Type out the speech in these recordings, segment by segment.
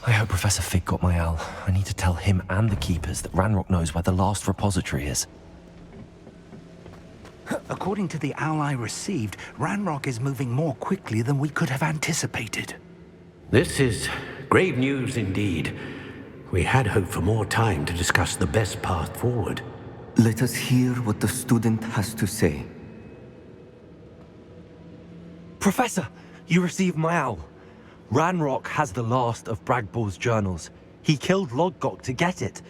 I hope Professor Fig got my owl. I need to tell him and the Keepers that Ranrock knows where the last repository is. According to the owl I received, Ranrock is moving more quickly than we could have anticipated. This is grave news indeed. We had hoped for more time to discuss the best path forward. Let us hear what the student has to say. Professor, you received my owl. Ranrock has the last of Bragbor's journals. He killed Lodgok to get it.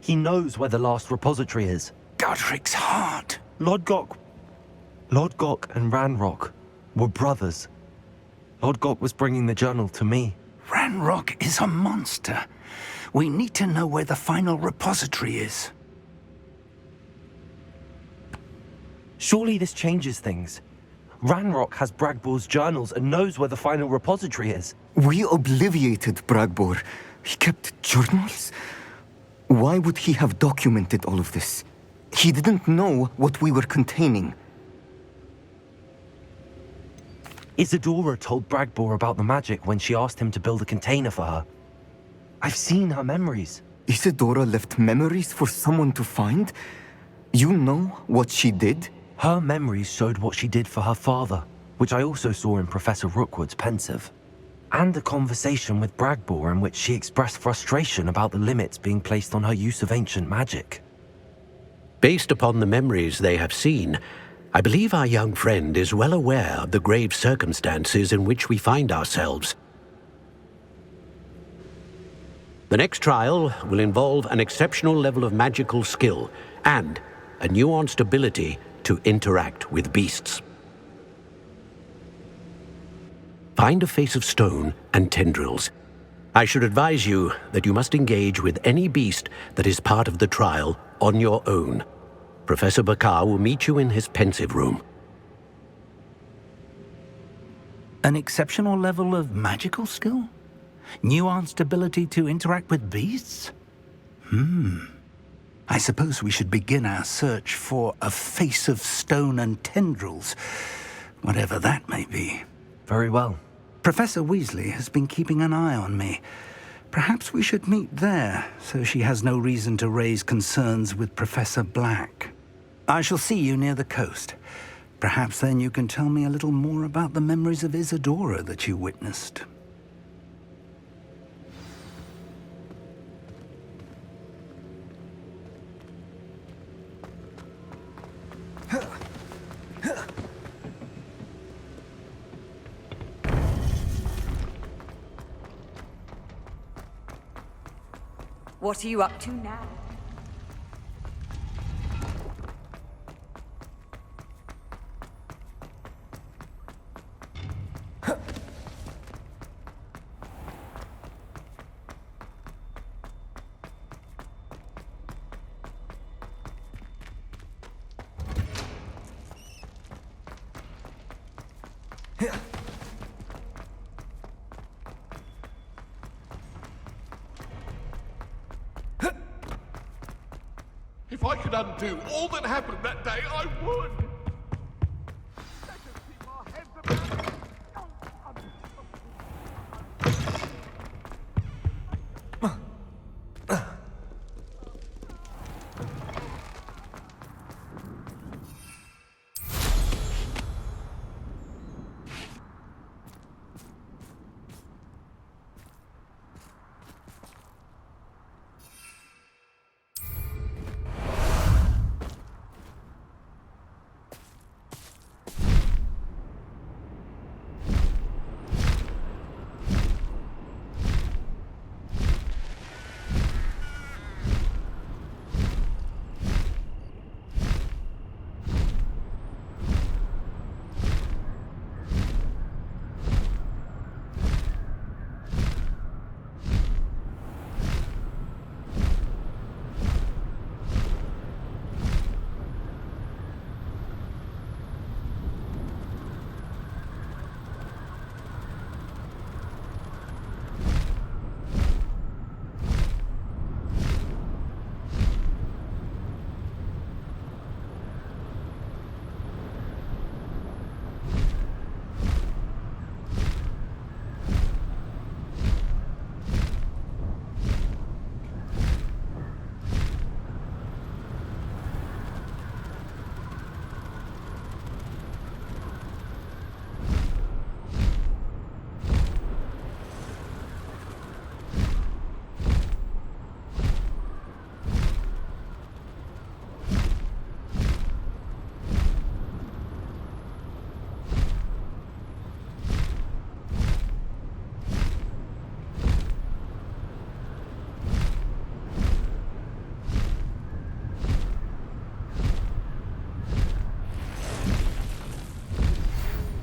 He knows where the last repository is. Godric's heart. Lodgok and Ranrock were brothers. Lodgok was bringing the journal to me. Ranrock is a monster. We need to know where the final repository is. Surely this changes things. Ranrock has Bragbor's journals and knows where the final repository is. We obliviated Bragbor. He kept journals? Why would he have documented all of this? He didn't know what we were containing. Isadora told Bragbor about the magic when she asked him to build a container for her. I've seen her memories. Isadora left memories for someone to find? You know what she did? Her memories showed what she did for her father, which I also saw in Professor Rookwood's pensive. And a conversation with Bragbor in which she expressed frustration about the limits being placed on her use of ancient magic. Based upon the memories they have seen, I believe our young friend is well aware of the grave circumstances in which we find ourselves. The next trial will involve an exceptional level of magical skill and a nuanced ability to interact with beasts. Find a face of stone and tendrils. I should advise you that you must engage with any beast that is part of the trial on your own. Professor Bakar will meet you in his pensive room. An exceptional level of magical skill? Nuanced ability to interact with beasts? I suppose we should begin our search for a face of stone and tendrils, whatever that may be. Very well. Professor Weasley has been keeping an eye on me. Perhaps we should meet there, so she has no reason to raise concerns with Professor Black. I shall see you near the coast. Perhaps then you can tell me a little more about the memories of Isadora that you witnessed. What are you up to now? If I could undo all that happened that day, I would! Let us keep our heads about it.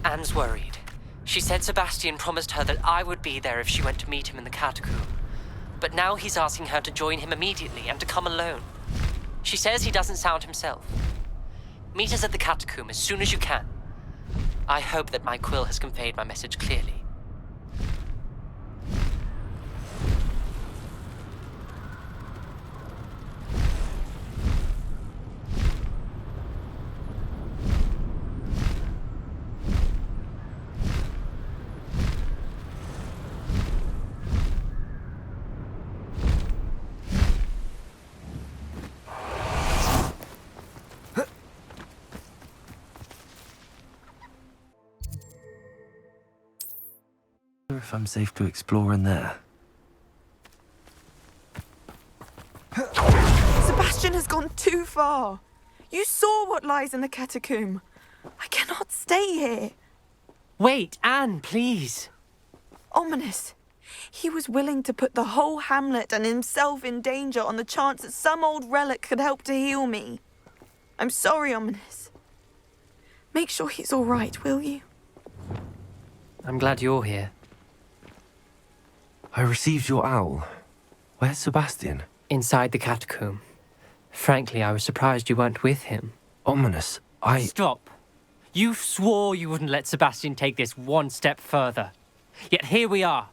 Anne's worried. She said Sebastian promised her that I would be there if she went to meet him in the catacomb. But now he's asking her to join him immediately and to come alone. She says he doesn't sound himself. Meet us at the catacomb as soon as you can. I hope that my quill has conveyed my message clearly. If I'm safe to explore in there. Sebastian has gone too far. You saw what lies in the catacomb. I cannot stay here. Wait, Anne, please. Ominous. He was willing to put the whole hamlet and himself in danger on the chance that some old relic could help to heal me. I'm sorry, Ominous. Make sure he's all right, will you? I'm glad you're here. I received your owl. Where's Sebastian? Inside the catacomb. Frankly, I was surprised you weren't with him. Ominous, Stop. You swore you wouldn't let Sebastian take this one step further. Yet here we are.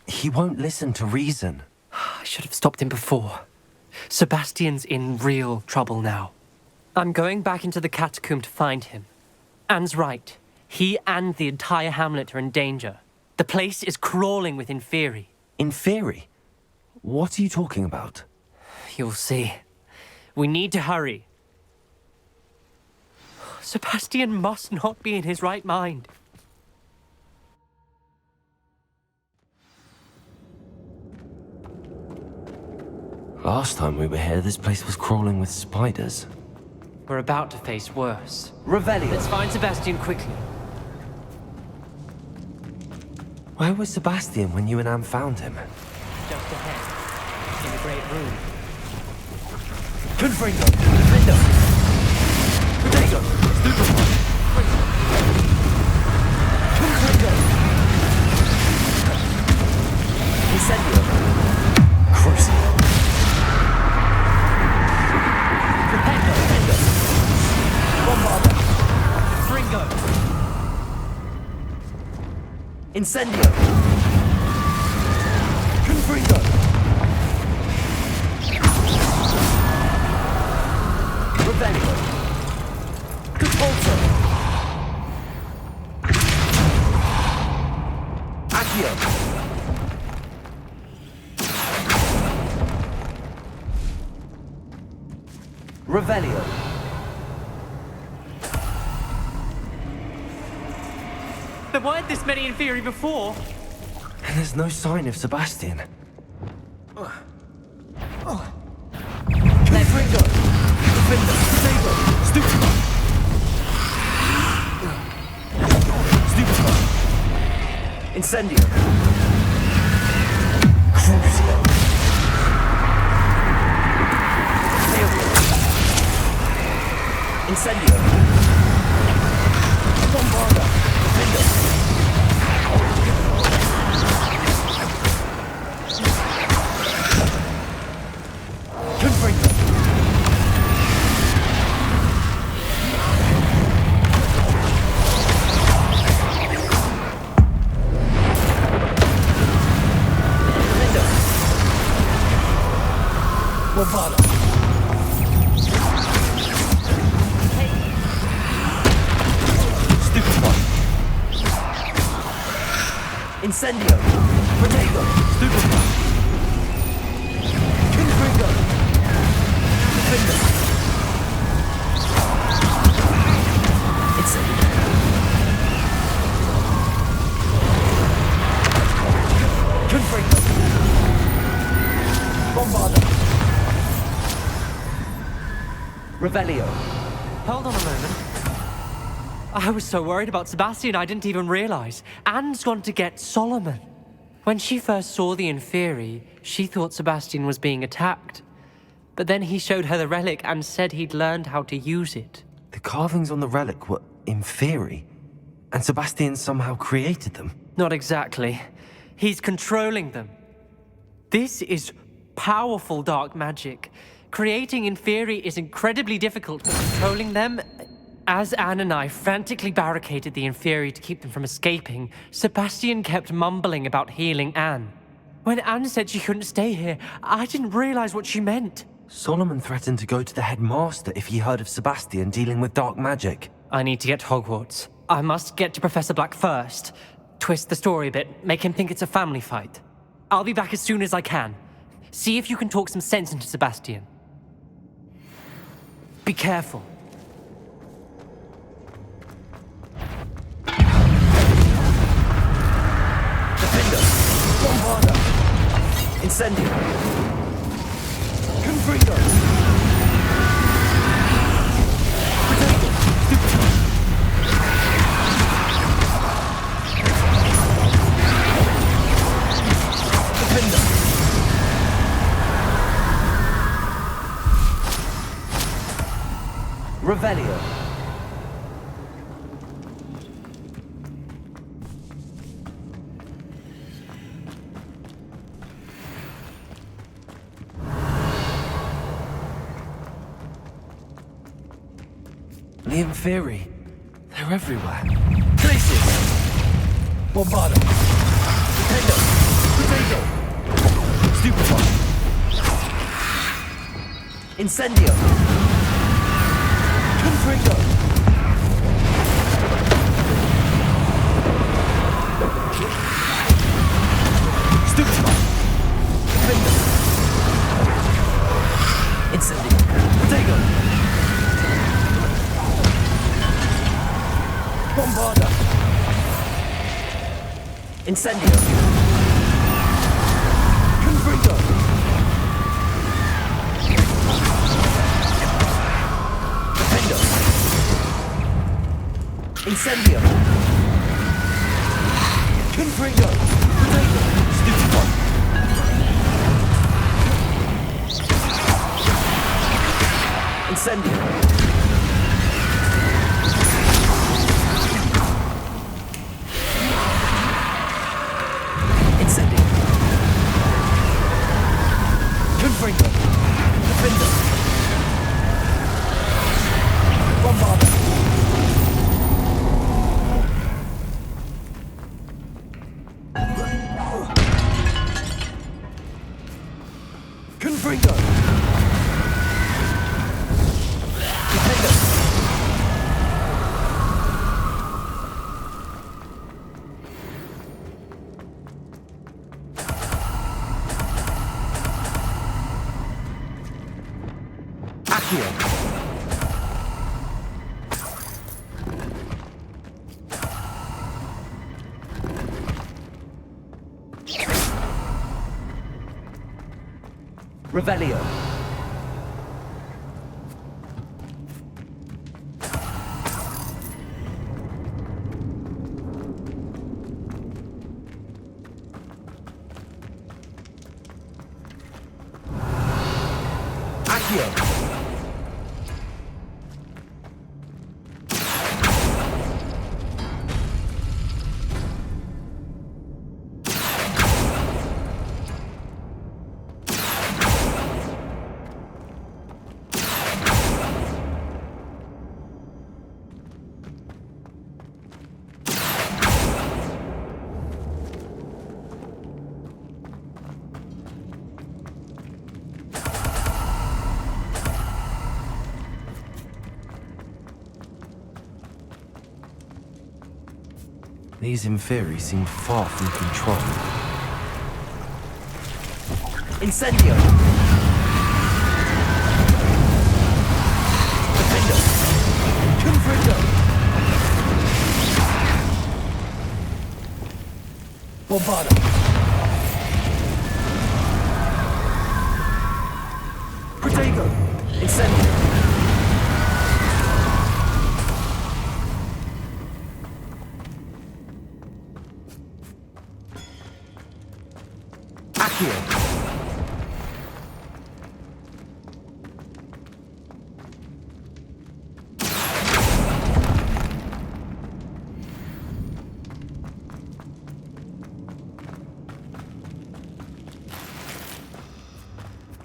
He won't listen to reason. I should have stopped him before. Sebastian's in real trouble now. I'm going back into the catacomb to find him. Anne's right. He and the entire hamlet are in danger. The place is crawling with Inferi. Inferi? What are you talking about? You'll see. We need to hurry. Sebastian must not be in his right mind. Last time we were here, this place was crawling with spiders. We're about to face worse. Revelio. Let's find Sebastian quickly. Where was Sebastian when you and Anne found him? Just ahead. In the great room. Confringo! Defendo! Protego! Stupefy! Confringo! Incendio! Crucio! Prependo! Defendo! Bombarda! Fringo! Incendio! Confringo! Revelio! Capulso! Accio! Revelio! There weren't this many Inferi before. And there's no sign of Sebastian. Confringo! Defendo! Protego! Stupefy! Stupefy! Incendio! Crucio! Incendio! Bombarda! Defendo! Confringo! Defendo! Bombarda! Incendio! Protego! Stupefy! Confringo! Defendo! Incendio! Confringo! Bombarda! Revelio! Hold on a moment. I was so worried about Sebastian I didn't even realize. Anne's gone to get Solomon. When she first saw the Inferi, she thought Sebastian was being attacked. But then he showed her the relic and said he'd learned how to use it. The carvings on the relic were Inferi, and Sebastian somehow created them. Not exactly. He's controlling them. This is powerful dark magic. Creating Inferi is incredibly difficult, but controlling them... As Anne and I frantically barricaded the Inferi to keep them from escaping, Sebastian kept mumbling about healing Anne. When Anne said she couldn't stay here, I didn't realize what she meant. Solomon threatened to go to the headmaster if he heard of Sebastian dealing with dark magic. I need to get to Hogwarts. I must get to Professor Black first. Twist the story a bit, make him think it's a family fight. I'll be back as soon as I can. See if you can talk some sense into Sebastian. Be careful. Defender! Bombarda! Incendio! Confringo! Defender! Revelio! The Inferi. They're everywhere. Places! Bombardo! Potato! Potato! Stupefy! Incendio! Confringo! Stupefy! Defender! Incendio! Potato! Bombarda! Incendio! Confringo! Defendo! Incendio! Confringo! Potato! Stupefy! Incendio! Confringo! Defender! Bombarda! Confringo! Defender! Accio! Revelio! Accio! These Inferi seem far from control. Incendio! Defender! Confringo! Bombarda! Protego! Incendio! Accio!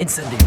Incendio.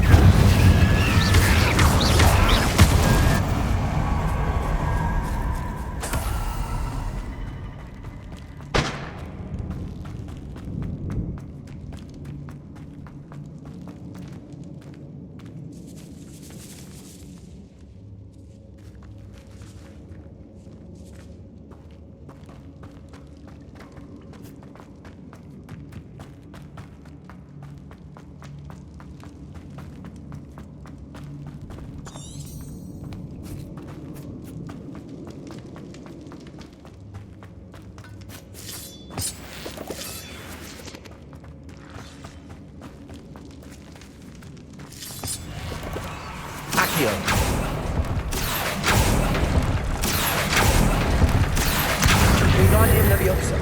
Wingardium Leviosa.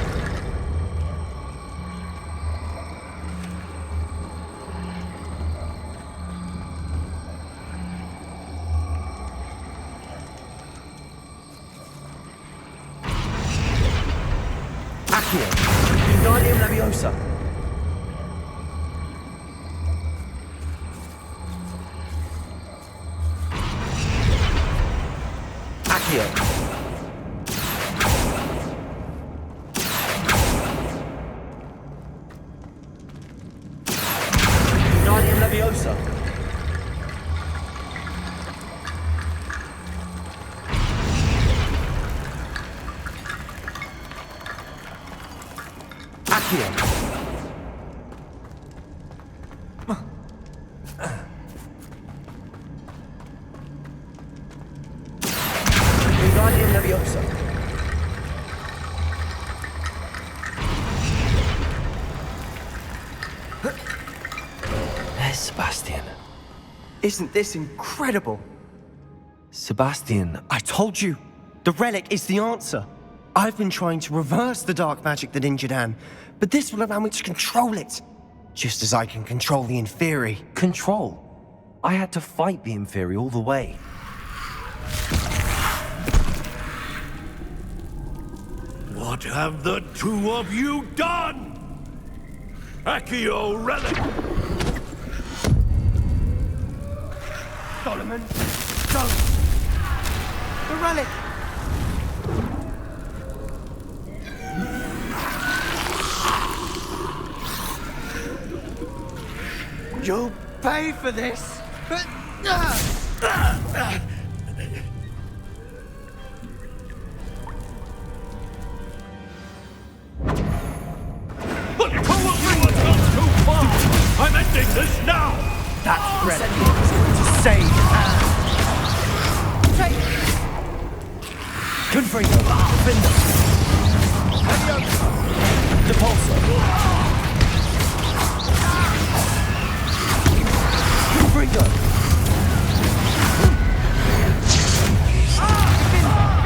Accio. Wingardium Leviosa. Accio. Wingardium Leviosa. Accio. Wingardium Leviosa. There's Sebastian. Isn't this incredible? Sebastian, I told you, the relic is the answer. I've been trying to reverse the dark magic that injured Anne, but this will allow me to control it. Just as I can control the Inferi. control. I had to fight the Inferi all the way. What have the two of you done? Accio Relic! Solomon, don't! The relic! You'll pay for this! The two of you have gone too far! I'm ending this now! That relic is going to save Anne! Confringo, Defender, Depulso, Confringo,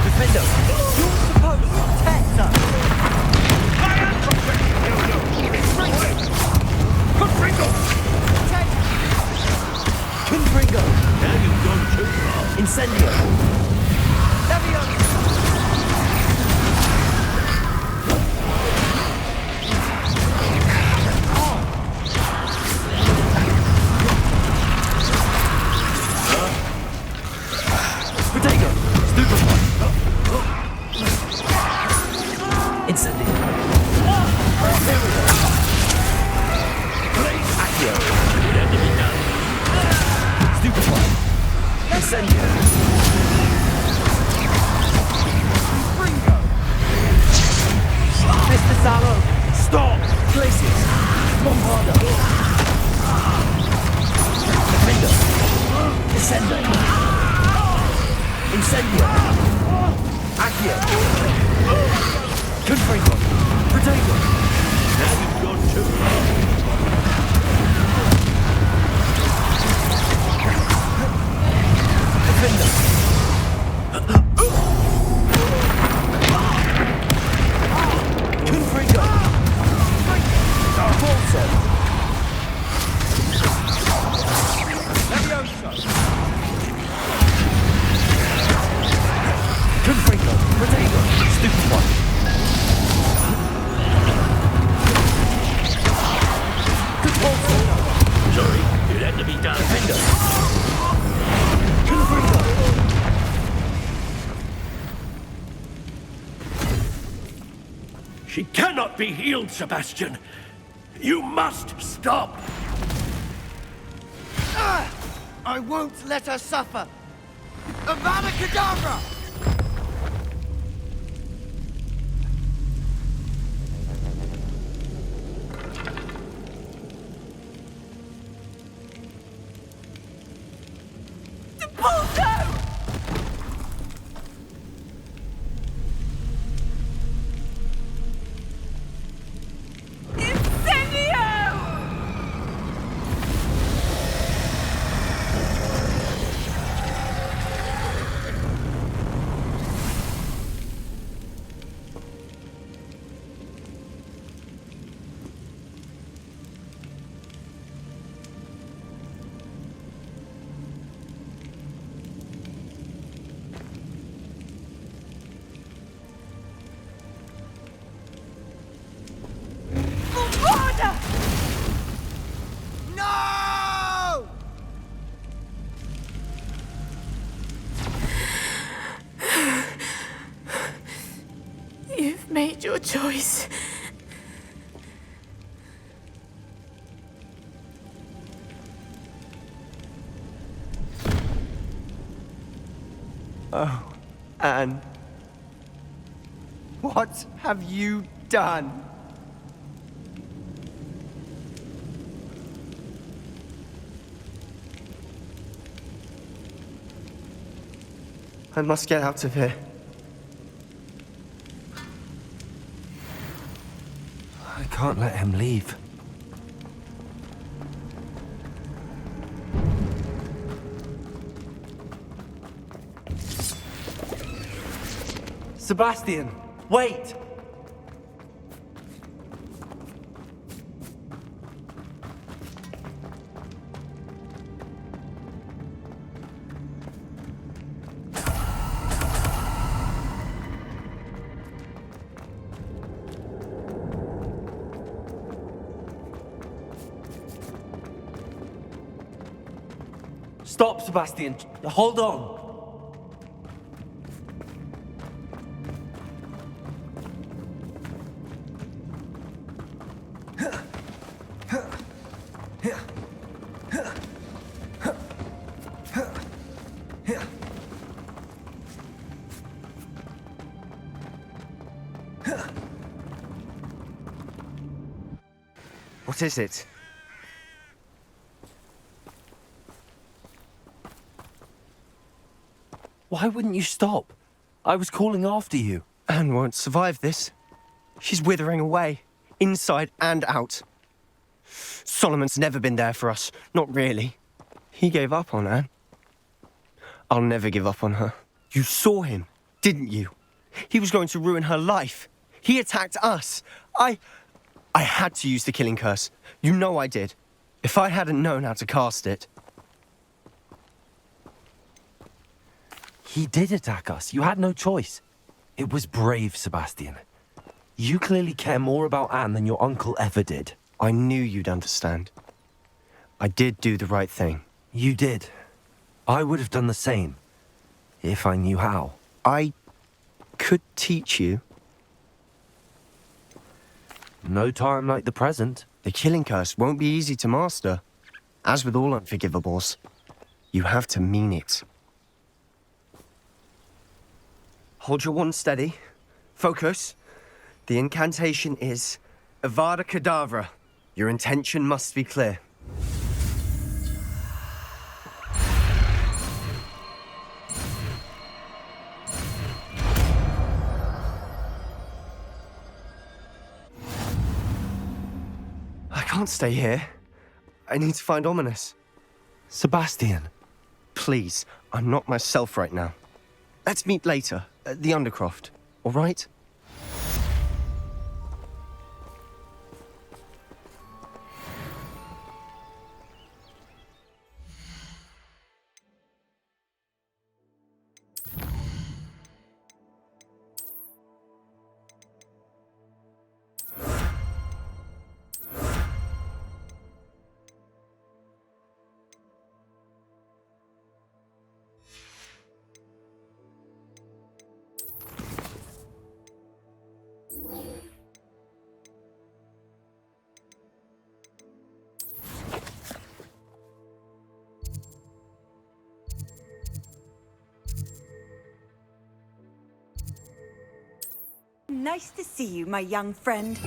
Defender, You're supposed to protect us! I am protecting you! Confringo! Confringo, Now you've gone too far! Incendio, Protego, Stupefy, Incendio, Accio, Stupefy, Incendio, Mr. Salo, stop! Glacius, Bombarda, Defender, Descendo, Incendio, Accio, Confringo, Protego, Now you've gone too far! Defender, Confringo, Bolso, Confringo, Protego, Stupefy, She cannot be healed, Sebastian. You must stop. I won't let her suffer. Avada Kedavra! No! You've made your choice. Oh, Anne. What have you done? I must get out of here. I can't let him leave. Sebastian, wait! Stop, Sebastian. Hold on. What is it? Why wouldn't you stop? I was calling after you. Anne won't survive this. She's withering away, inside and out. Solomon's never been there for us, not really. He gave up on Anne. I'll never give up on her. You saw him, didn't you? He was going to ruin her life. He attacked us. I had to use the killing curse. You know I did. If I hadn't known how to cast it... He did attack us. You had no choice. It was brave, Sebastian. You clearly care more about Anne than your uncle ever did. I knew you'd understand. I did do the right thing. You did. I would have done the same, if I knew how. I could teach you. No time like the present. The killing curse won't be easy to master. As with all unforgivables, you have to mean it. Hold your wand steady. Focus. The incantation is Avada Kedavra. Your intention must be clear. I can't stay here. I need to find Ominous. Sebastian. Please, I'm not myself right now. Let's meet later, at the Undercroft, all right? Nice to see you, my young friend.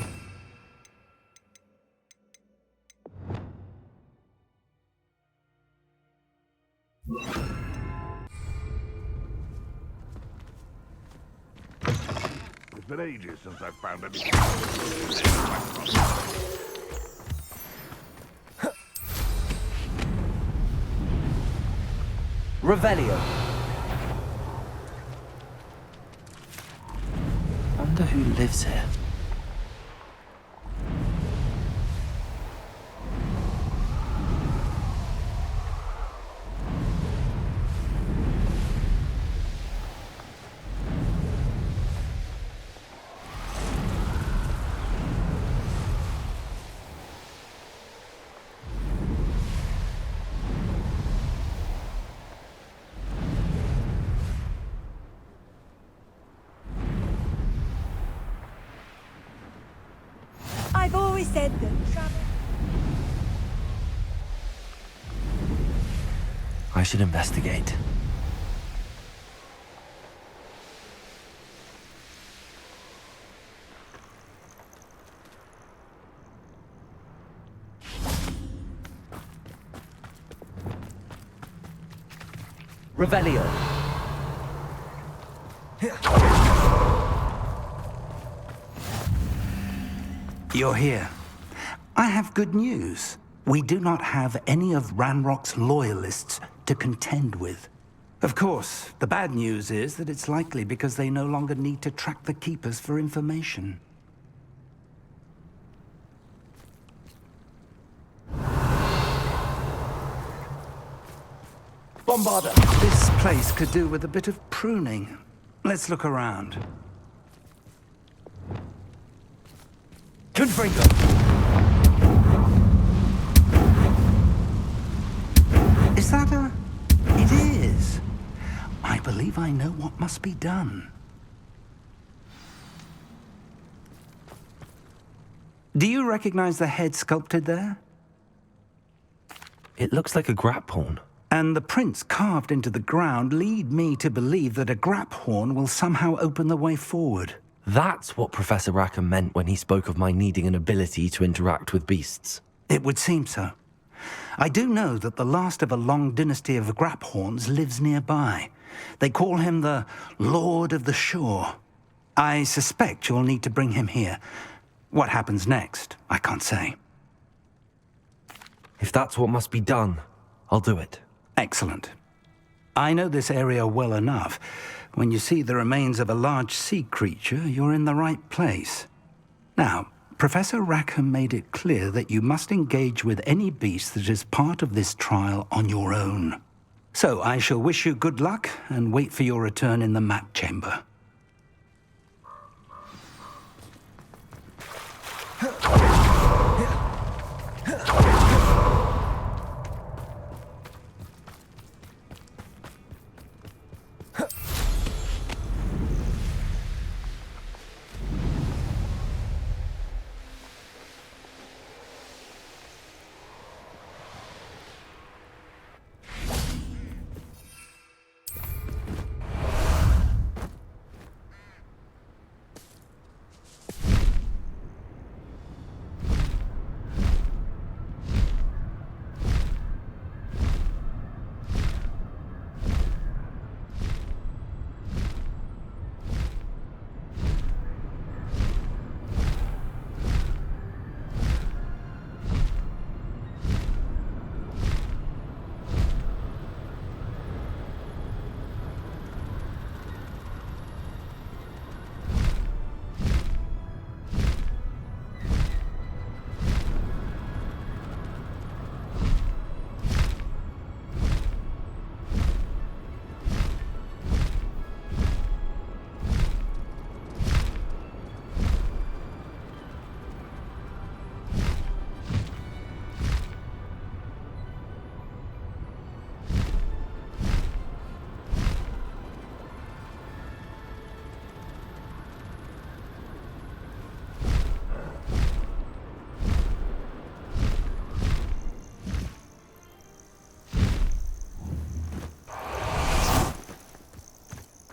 It's been ages since I've found any. Revelio. Wonder who lives here. I've always said that travel... I should investigate. Revelio. You're here. I have good news. We do not have any of Ranrock's loyalists to contend with. Of course, the bad news is that it's likely because they no longer need to track the Keepers for information. Bombarda. This place could do with a bit of pruning. Let's look around. Confringo. Is that a... It is. I believe I know what must be done. Do you recognize the head sculpted there? It looks like a grap horn. And the prints carved into the ground lead me to believe that a grap horn will somehow open the way forward. That's what Professor Rackham meant when he spoke of my needing an ability to interact with beasts. It would seem so. I do know that the last of a long dynasty of Graphorns lives nearby. They call him the Lord of the Shore. I suspect you'll need to bring him here. What happens next, I can't say. If that's what must be done, I'll do it. Excellent. I know this area well enough. When you see the remains of a large sea creature, you're in the right place. Now, Professor Rackham made it clear that you must engage with any beast that is part of this trial on your own. So I shall wish you good luck and wait for your return in the map chamber.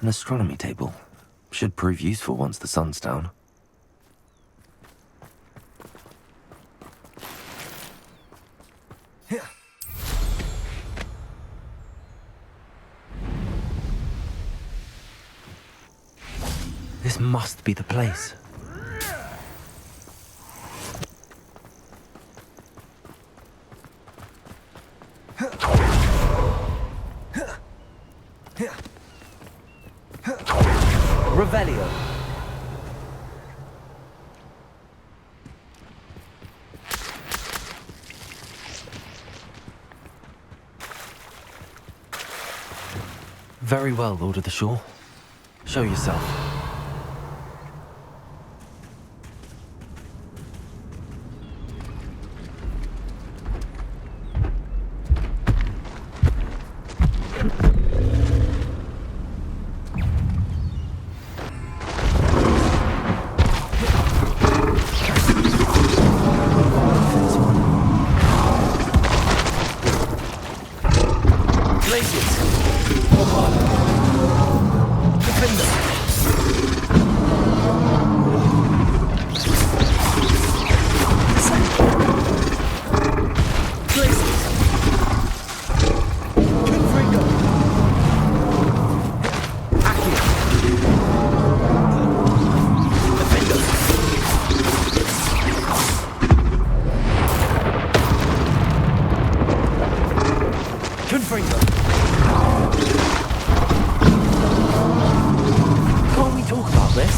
An astronomy table. Should prove useful once the sun's down. This must be the place. Revelio. Very well, Lord of the Shore. Show yourself. Can't we talk about this?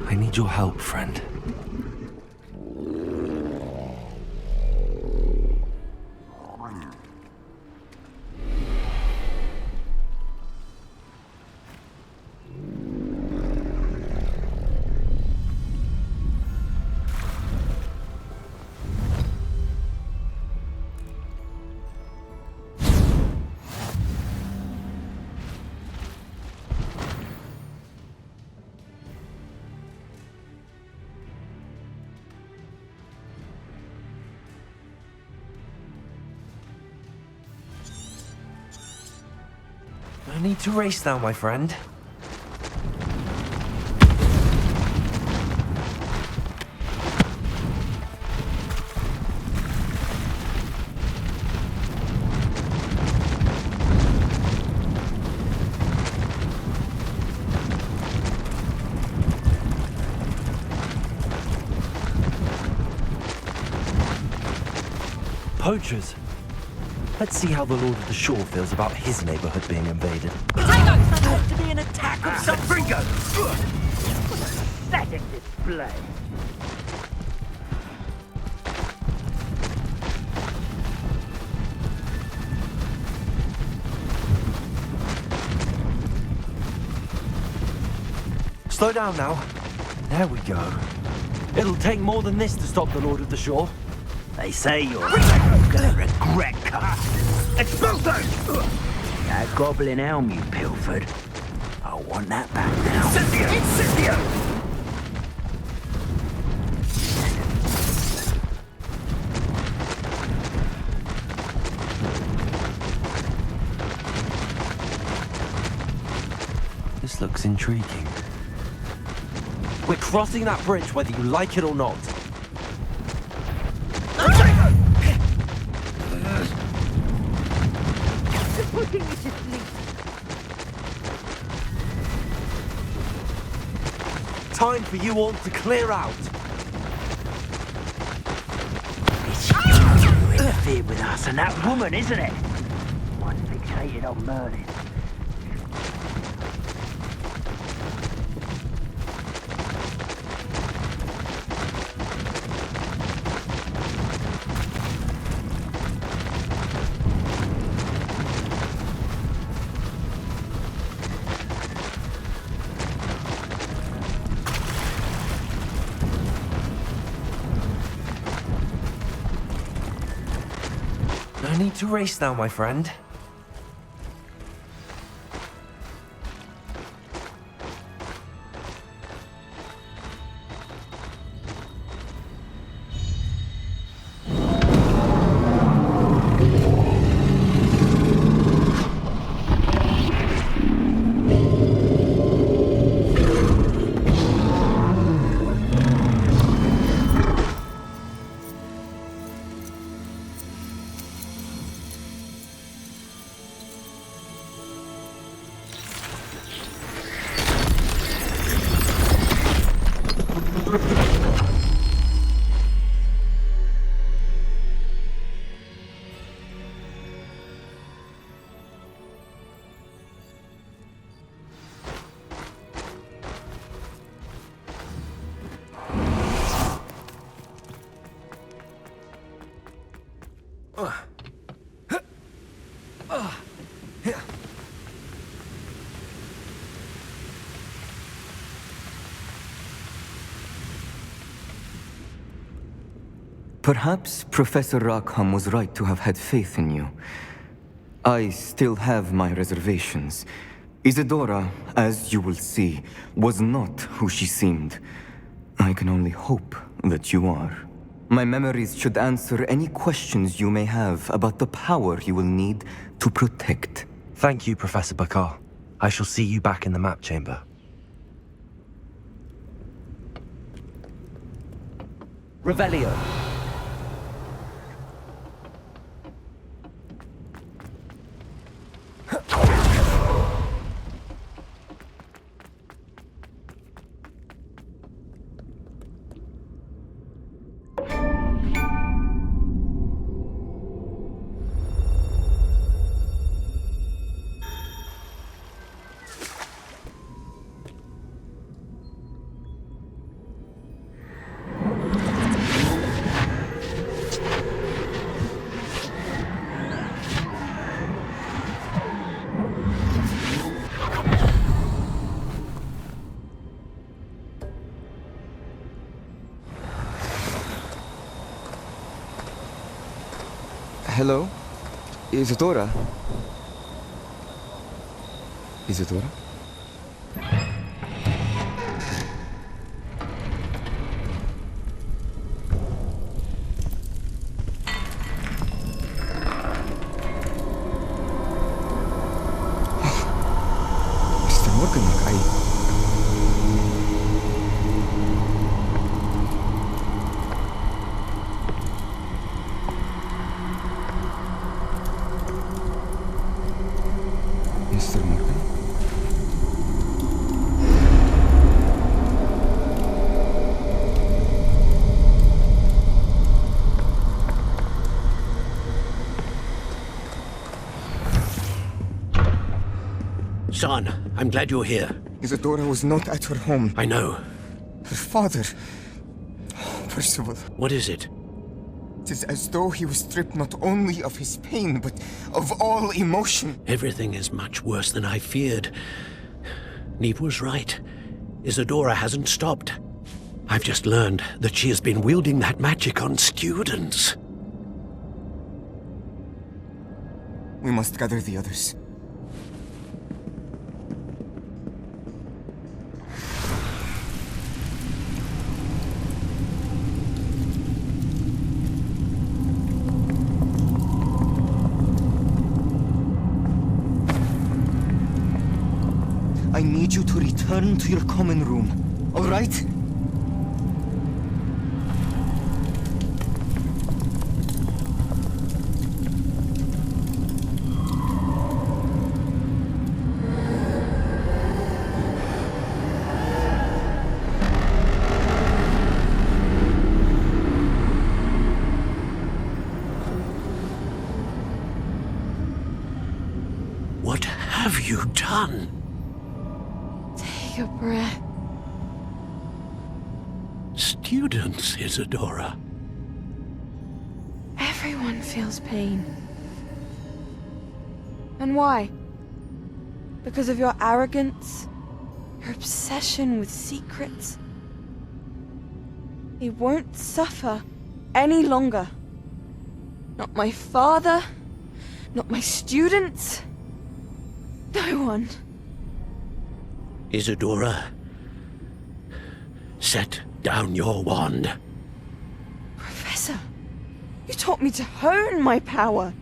I need your help, friend. No need to race now, my friend. Poachers. Let's see how the Lord of the Shore feels about his neighborhood being invaded. Supposed to be an attack of some Bringo! pathetic display. Slow down now. There we go. It'll take more than this to stop the Lord of the Shore. They say you're gonna regret coming. Expulso! That goblin helm you pilfered. I want that back now. Incendio! Incendio! This looks intriguing. We're crossing that bridge whether you like it or not. Time for you all to clear out. It's you who interfered with us and that woman, isn't it? One fixated on Merlin. No need to race now, my friend. Perhaps Professor Rackham was right to have had faith in you. I still have my reservations. Isadora, as you will see, was not who she seemed. I can only hope that you are. My memories should answer any questions you may have about the power you will need to protect. Thank you, Professor Bakar. I shall see you back in the map chamber. Revelio. Hello? Isadora? Isadora? Mr. Morgan, Mr. Morgan? Son, I'm glad you're here. Isadora was not at her home. I know. Her father... Percival. What is it? It is as though he was stripped not only of his pain, but of all emotion. Everything is much worse than I feared. Neve was right. Isadora hasn't stopped. I've just learned that she has been wielding that magic on students. We must gather the others. I need you to return to your common room, all right? What have you done? Take a breath. Students, Isadora. Everyone feels pain. And why? Because of your arrogance? Your obsession with secrets? They won't suffer any longer. Not my father, not my students, no one. Isadora, set down your wand. Professor, you taught me to hone my power,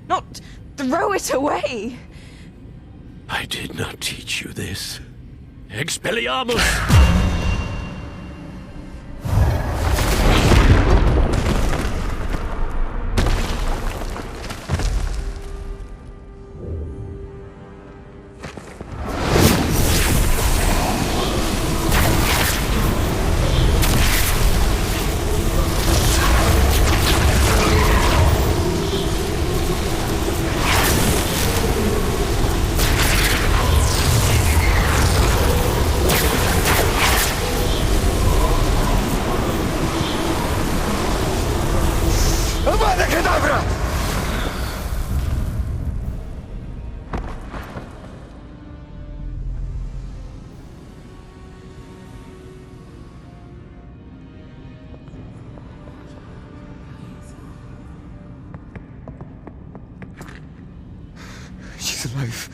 not throw it away. I did not teach you this. Expelliarmus! Avada Kedavra! She's alive.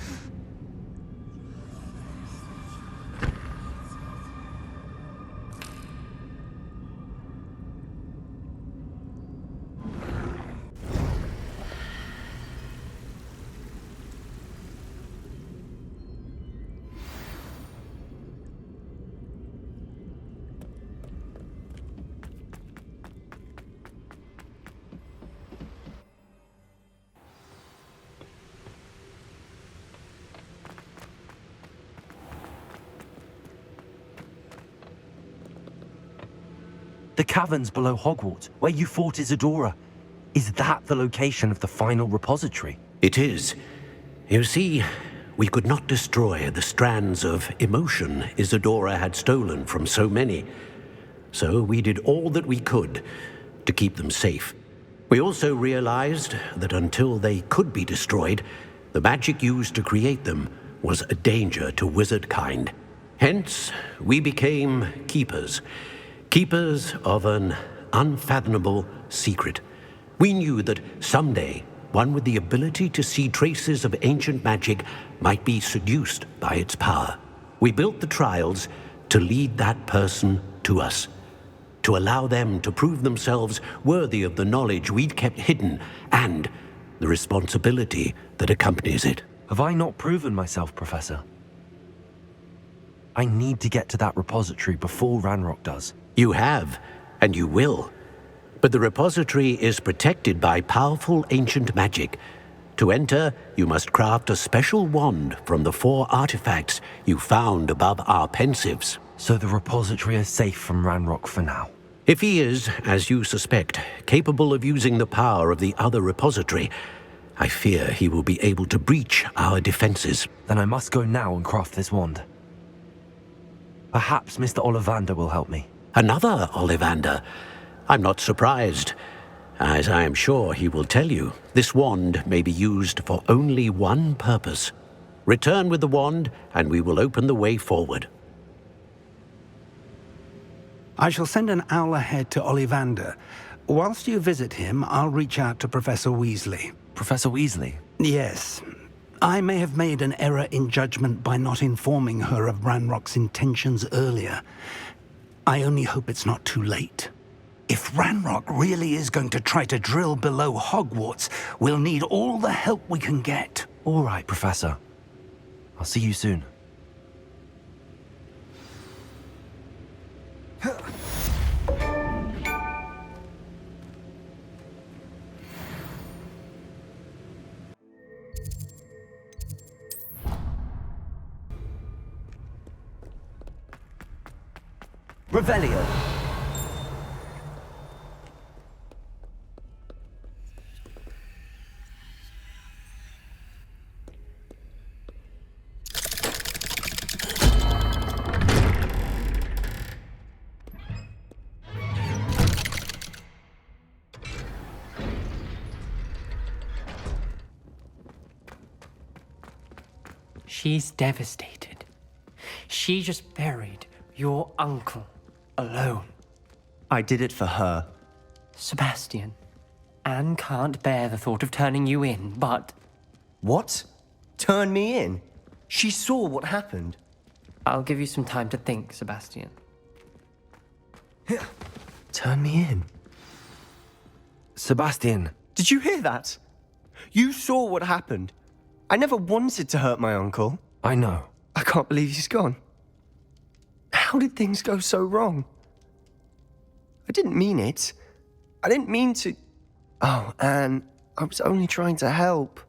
The caverns below Hogwarts, where you fought Isadora. Is that the location of the final repository? It is. You see, we could not destroy the strands of emotion Isadora had stolen from so many. So we did all that we could to keep them safe. We also realized that until they could be destroyed, the magic used to create them was a danger to wizard kind. Hence, we became keepers. Keepers of an unfathomable secret. We knew that someday, one with the ability to see traces of ancient magic might be seduced by its power. We built the trials to lead that person to us, to allow them to prove themselves worthy of the knowledge we'd kept hidden and the responsibility that accompanies it. Have I not proven myself, Professor? I need to get to that repository before Ranrock does. You have, and you will. But the repository is protected by powerful ancient magic. To enter, you must craft a special wand from the 4 artifacts you found above our pensives. So the repository is safe from Ranrock for now. If he is, as you suspect, capable of using the power of the other repository, I fear he will be able to breach our defenses. Then I must go now and craft this wand. Perhaps Mr. Ollivander will help me. Another Ollivander? I'm not surprised. As I am sure he will tell you, this wand may be used for only one purpose. Return with the wand, and we will open the way forward. I shall send an owl ahead to Ollivander. Whilst you visit him, I'll reach out to Professor Weasley. Professor Weasley? Yes. I may have made an error in judgment by not informing her of Ranrock's intentions earlier. I only hope it's not too late. If Ranrock really is going to try to drill below Hogwarts, we'll need all the help we can get. All right, Professor. I'll see you soon. Revelio. She's devastated. She just buried your uncle alone. I did it for her. Sebastian, Anne can't bear the thought of turning you in, but... What? Turn me in? She saw what happened. I'll give you some time to think, Sebastian. Turn me in? Sebastian. Did you hear that? You saw what happened. I never wanted to hurt my uncle. I know. I can't believe he's gone. How did things go so wrong? I didn't mean it. I didn't mean to... Oh, Anne, I was only trying to help.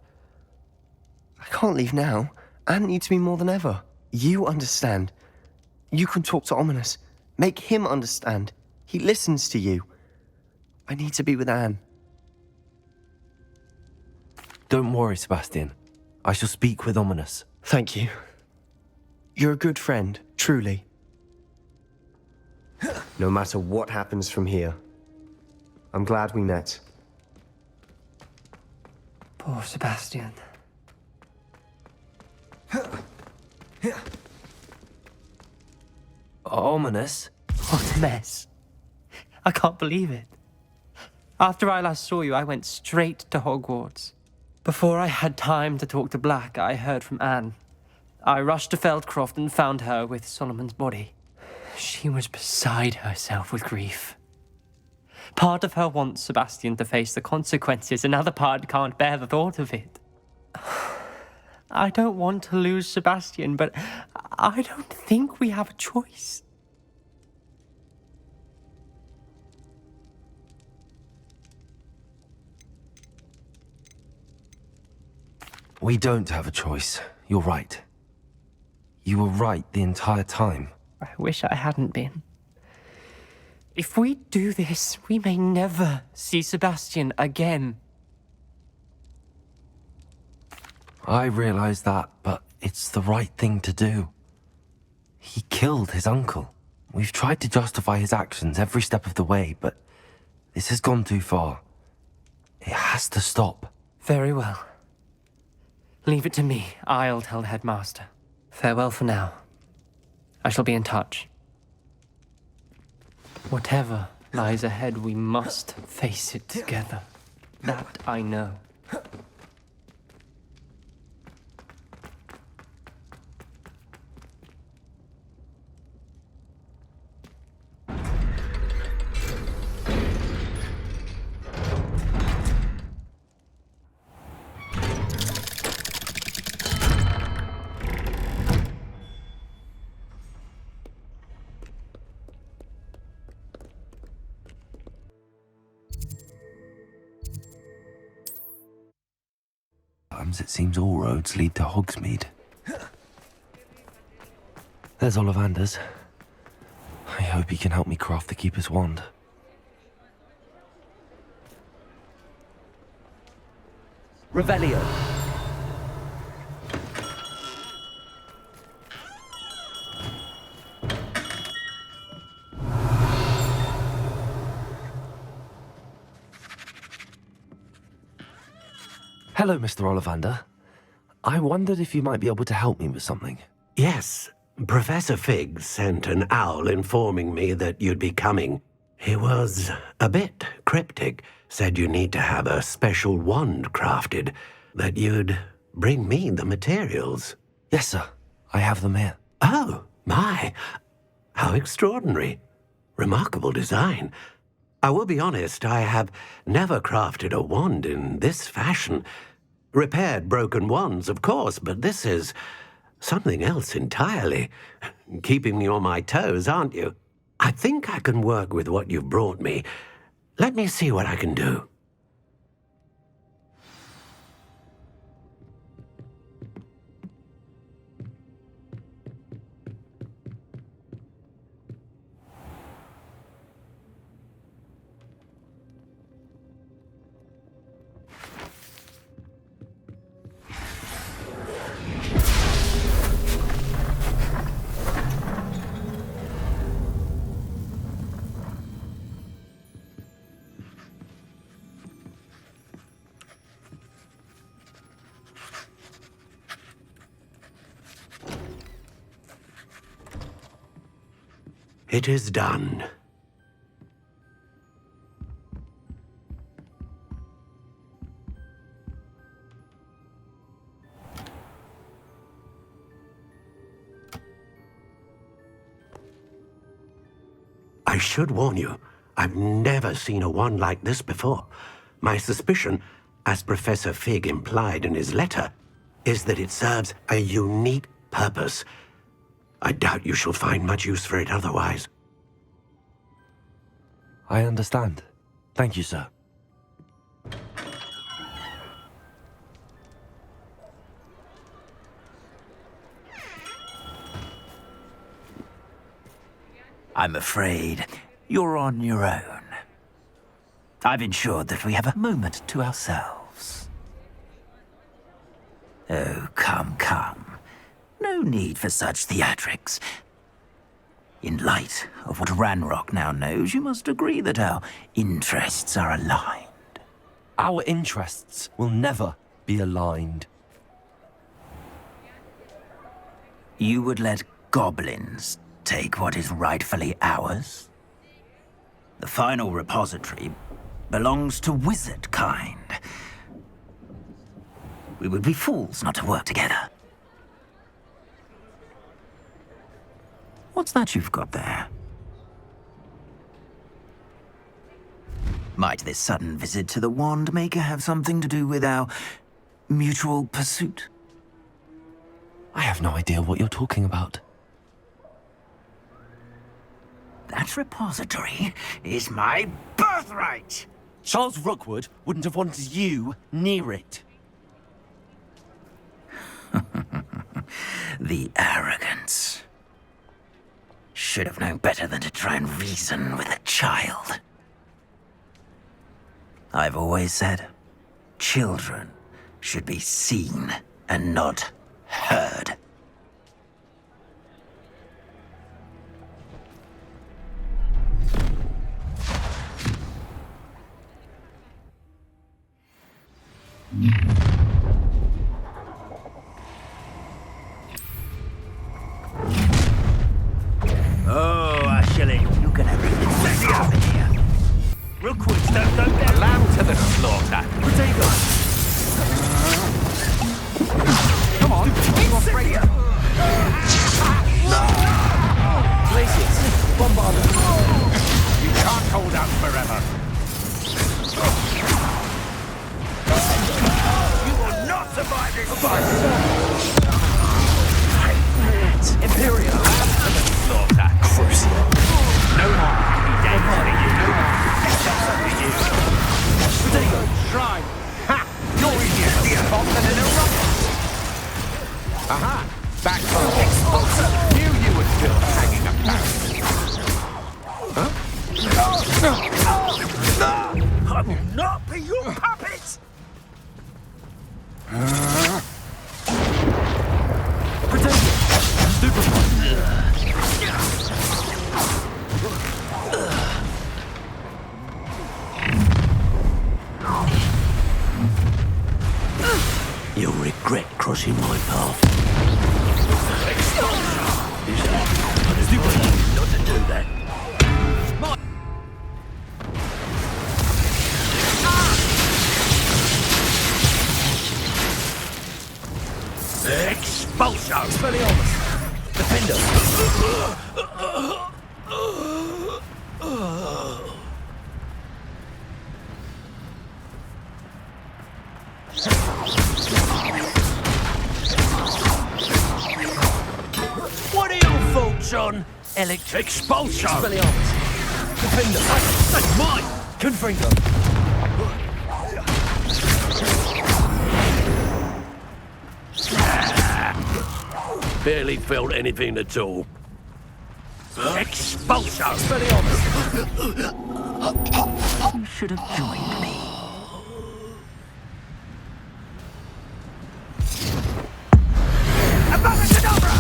I can't leave now. Anne needs me more than ever. You understand. You can talk to Ominous. Make him understand. He listens to you. I need to be with Anne. Don't worry, Sebastian. I shall speak with Ominous. Thank you. You're a good friend, truly. No matter what happens from here, I'm glad we met. Poor Sebastian. Ominous? What a mess. I can't believe it. After I last saw you, I went straight to Hogwarts. Before I had time to talk to Black, I heard from Anne. I rushed to Feldcroft and found her with Solomon's body. She was beside herself with grief. Part of her wants Sebastian to face the consequences, another part can't bear the thought of it. I don't want to lose Sebastian, but I don't think we have a choice. We don't have a choice. You're right. You were right the entire time. I wish I hadn't been. If we do this, we may never see Sebastian again. I realize that, but it's the right thing to do. He killed his uncle. We've tried to justify his actions every step of the way, but this has gone too far. It has to stop. Very well. Leave it to me. I'll tell the headmaster. Farewell for now. I shall be in touch. Whatever lies ahead, we must face it together. That I know. It seems all roads lead to Hogsmeade. There's Ollivander's. I hope he can help me craft the Keeper's Wand. Revelio. Hello, Mr. Ollivander. I wondered if you might be able to help me with something. Yes, Professor Fig sent an owl informing me that you'd be coming. He was a bit cryptic, said you need to have a special wand crafted, that you'd bring me the materials. Yes, sir. I have them here. Oh, my. How extraordinary. Remarkable design. I will be honest, I have never crafted a wand in this fashion. Repaired broken wands, of course, but this is something else entirely. Keeping me on my toes, aren't you? I think I can work with what you've brought me. Let me see what I can do. It is done. I should warn you, I've never seen a wand like this before. My suspicion, as Professor Fig implied in his letter, is that it serves a unique purpose. I doubt you shall find much use for it otherwise. I understand. Thank you, sir. I'm afraid you're on your own. I've ensured that we have a moment to ourselves. Oh, come, come. No need for such theatrics. In light of what Ranrock now knows, you must agree that our interests are aligned. Our interests will never be aligned. You would let goblins take what is rightfully ours? The final repository belongs to wizard kind. We would be fools not to work together. What's that you've got there? Might this sudden visit to the Wand Maker have something to do with our mutual pursuit? I have no idea what you're talking about. That repository is my birthright! Charles Rookwood wouldn't have wanted you near it. The arrogance. Should have known better than to try and reason with a child. I've always said, children should be seen and not heard. Oh, Ashilly, you're gonna bring the sexy out in here. Rookwoods, don't get a lamb to the slaughter. Potato. Come on, keep on breaking. Glaciers, bombard them. You can't hold out forever. You will not survive this fight. Imperial. Slaughter. Crucial. No one can be dead to you. Except for you. Potato. Try. Ha! You're in here. The bomb and an eruption. Aha! Back home. Explosive. Knew you were still hanging about. I will not be your puppet! Potato. Stupefy. You'll regret crossing my path. Expulsion is stupid not to do that. Expulso! Expelliarmus! Defender! What are your thoughts on Expulso? Expelliarmus! Defender! That's mine! Confringo! Barely felt anything at all. Expulso! Expelliarmus! You should have joined me. Avada Kedavra!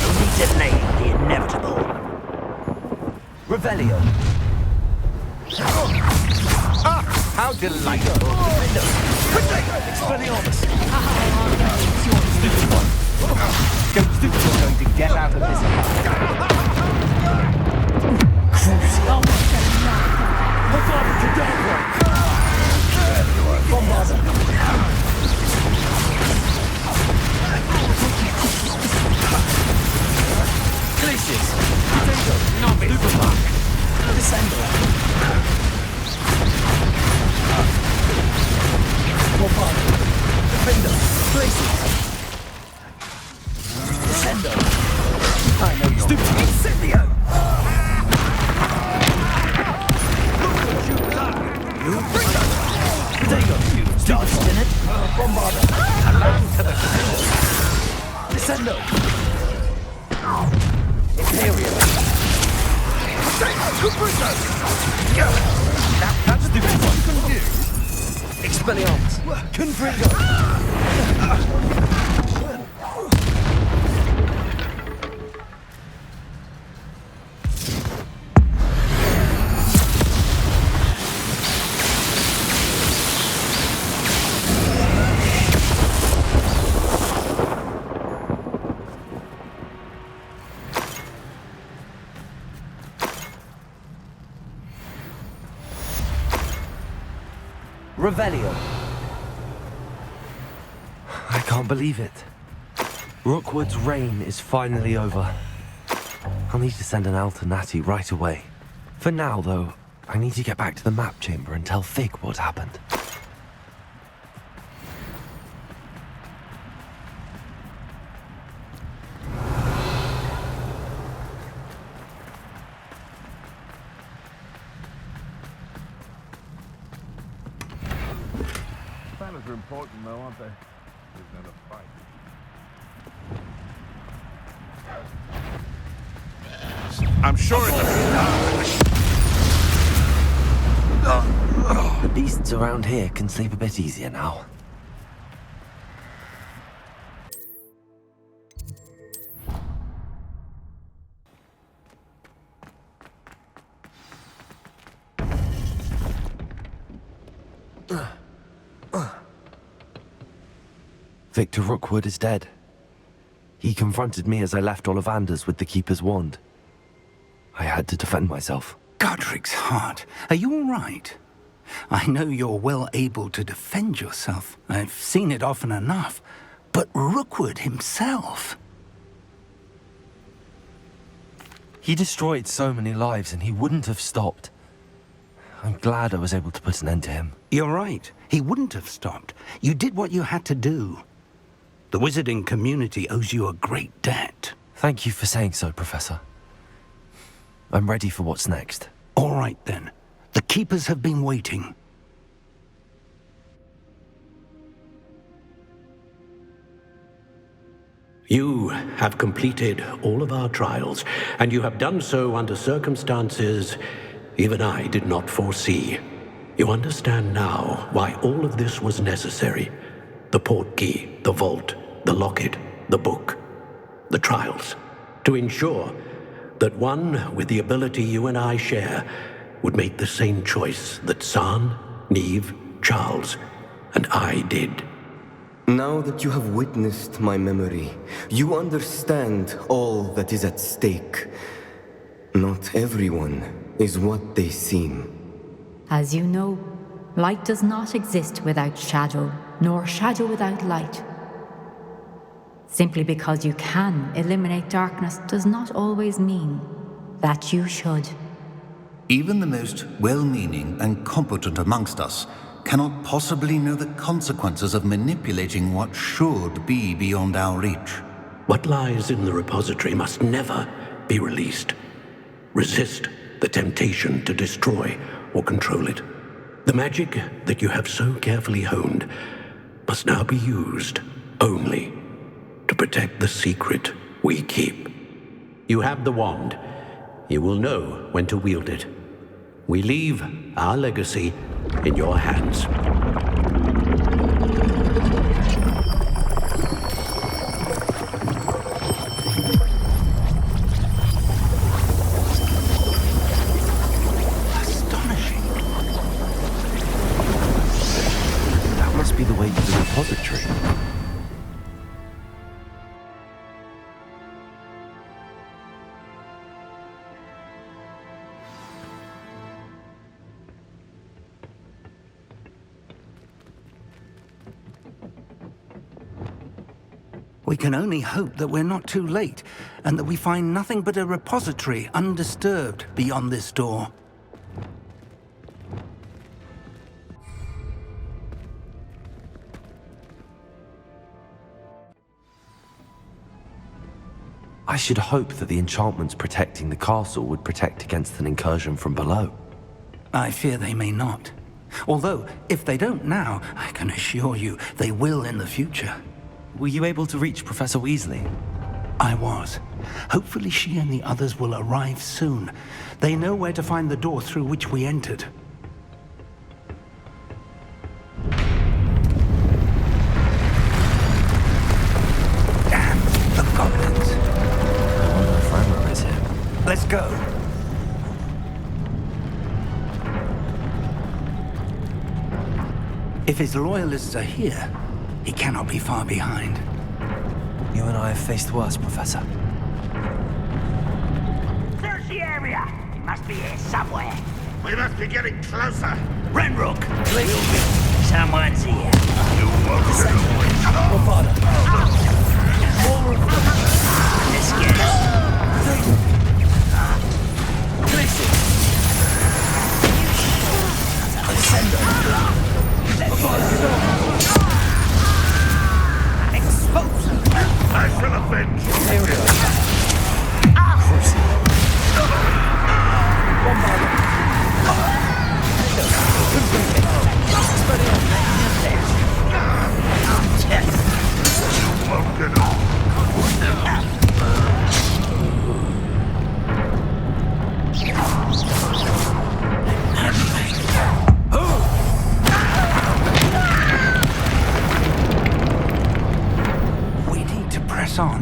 Only delaying the inevitable. Revelio. How delightful. Expelliarmus! Stupid one. Stupid you're going to get out of this. Avada Kedavra! Bombarda! Glacius! Potato! Supermark! Descender! Bombarda! Defender! Glacius! Descender! I know you're stupid! Incendio! You bring us! Potato! You dodged in it! Bombarda! Alarm to the Descendo! Imperial! That's the best you can do. Expelliarmus! Confringo! Revelio. I can't believe it. Rookwood's reign is finally over. I'll need to send an Alternati right away. For now, though, I need to get back to the map chamber and tell Fig what happened. Planners are important, though, aren't they? There's another fight. I'm sure it's The beasts around here can sleep a bit easier now. Victor Rookwood is dead. He confronted me as I left Ollivander's with the Keeper's wand. I had to defend myself. Godric's heart, are you all right? I know you're well able to defend yourself. I've seen it often enough. But Rookwood himself... He destroyed so many lives and he wouldn't have stopped. I'm glad I was able to put an end to him. You're right. He wouldn't have stopped. You did what you had to do. The wizarding community owes you a great debt. Thank you for saying so, Professor. I'm ready for what's next. All right, then. The Keepers have been waiting. You have completed all of our trials, and you have done so under circumstances even I did not foresee. You understand now why all of this was necessary. The portkey, the vault, the locket, the book, the trials. To ensure that one with the ability you and I share would make the same choice that San, Neve, Charles, and I did. Now that you have witnessed my memory, you understand all that is at stake. Not everyone is what they seem. As you know, light does not exist without shadow, nor shadow without light. Simply because you can eliminate darkness does not always mean that you should. Even the most well-meaning and competent amongst us cannot possibly know the consequences of manipulating what should be beyond our reach. What lies in the repository must never be released. Resist the temptation to destroy or control it. The magic that you have so carefully honed must now be used only to protect the secret we keep. You have the wand. You will know when to wield it. We leave our legacy in your hands. Astonishing. That must be the way to the repository. We can only hope that we're not too late, and that we find nothing but a repository undisturbed beyond this door. I should hope that the enchantments protecting the castle would protect against an incursion from below. I fear they may not. Although, if they don't now, I can assure you they will in the future. Were you able to reach Professor Weasley? I was. Hopefully she and the others will arrive soon. They know where to find the door through which we entered. Damn, the goblins. I wonder if Ranrock is here. Let's go. If his loyalists are here, he cannot be far behind. You and I have faced worse, Professor. There's the area. He must be here somewhere. We must be getting closer. Renrook, someone's here. You won't get away. Let's get I shall avenge you. You won't get away. Press on.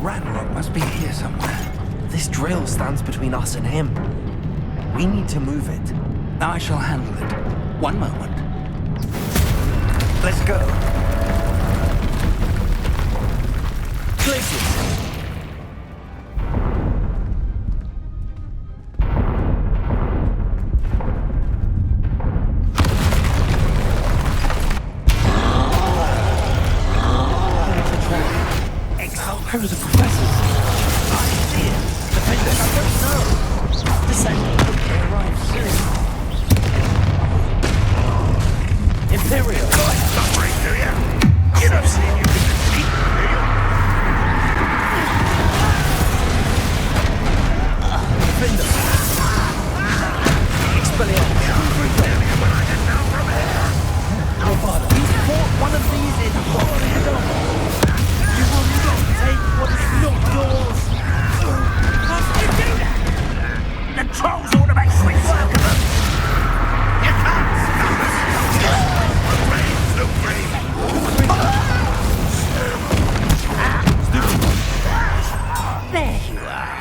Ranrock must be here somewhere. This drill stands between us and him. We need to move it. I shall handle it. One moment. Let's go. Places. Where are the professors? Defenders, I don't know. Descending will arrive soon. Imperial. Suffering, do you? You don't see you can defeat them, do you? Defender. Expelliarmus. Avada. We fought one of these in Hogwarts. You will not take what is not yours! How can you do that? The trolls ought to make sweet work of them! You can't stop us! There you are.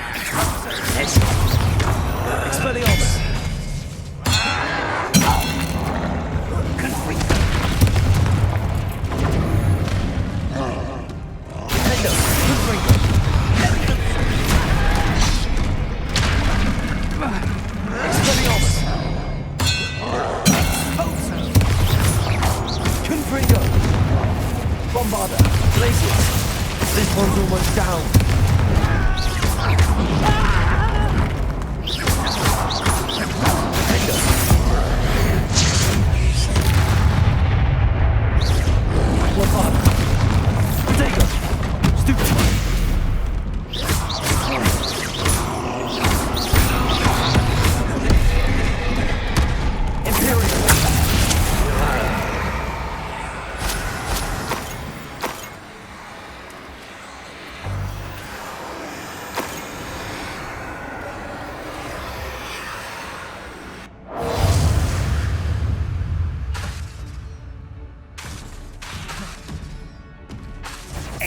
Expelliarmus. Can we...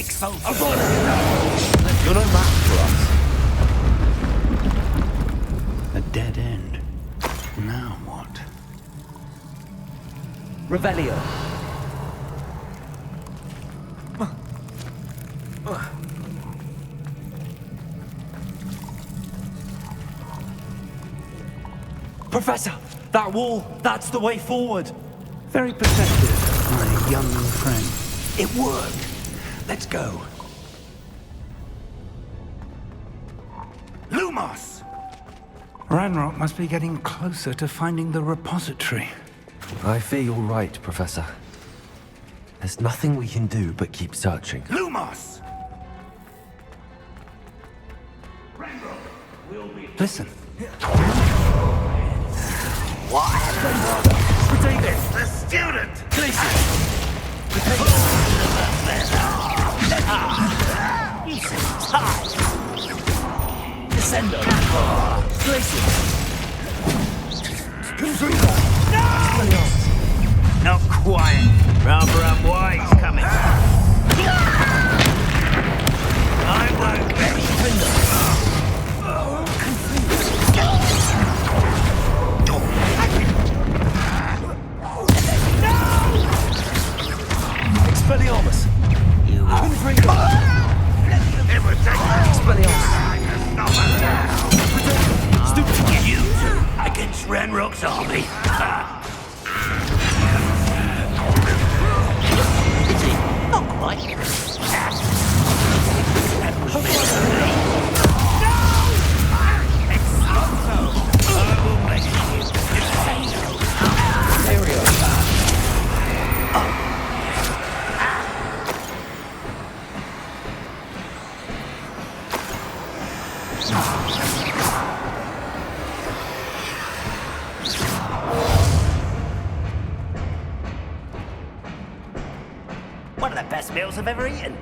Avada Kedavra! You're no match for us. A dead end. Now what? Revelio. Professor, that wall, that's the way forward. Very perceptive, my young friend. It worked. Let's go. Lumos! Ranrock must be getting closer to finding the repository. I fear you're right, Professor. There's nothing we can do but keep searching. Lumos! Listen. What happened? Davis, the student! Descend on Not quite. Rather unwise coming. I won't bet. Expelliarmus! You You two against Ranrock's army. Not quite. That was I will make you. There we are. One of the best meals I've ever eaten.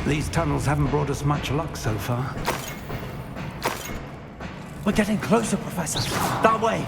These tunnels haven't brought us much luck so far. We're getting closer, Professor. That way.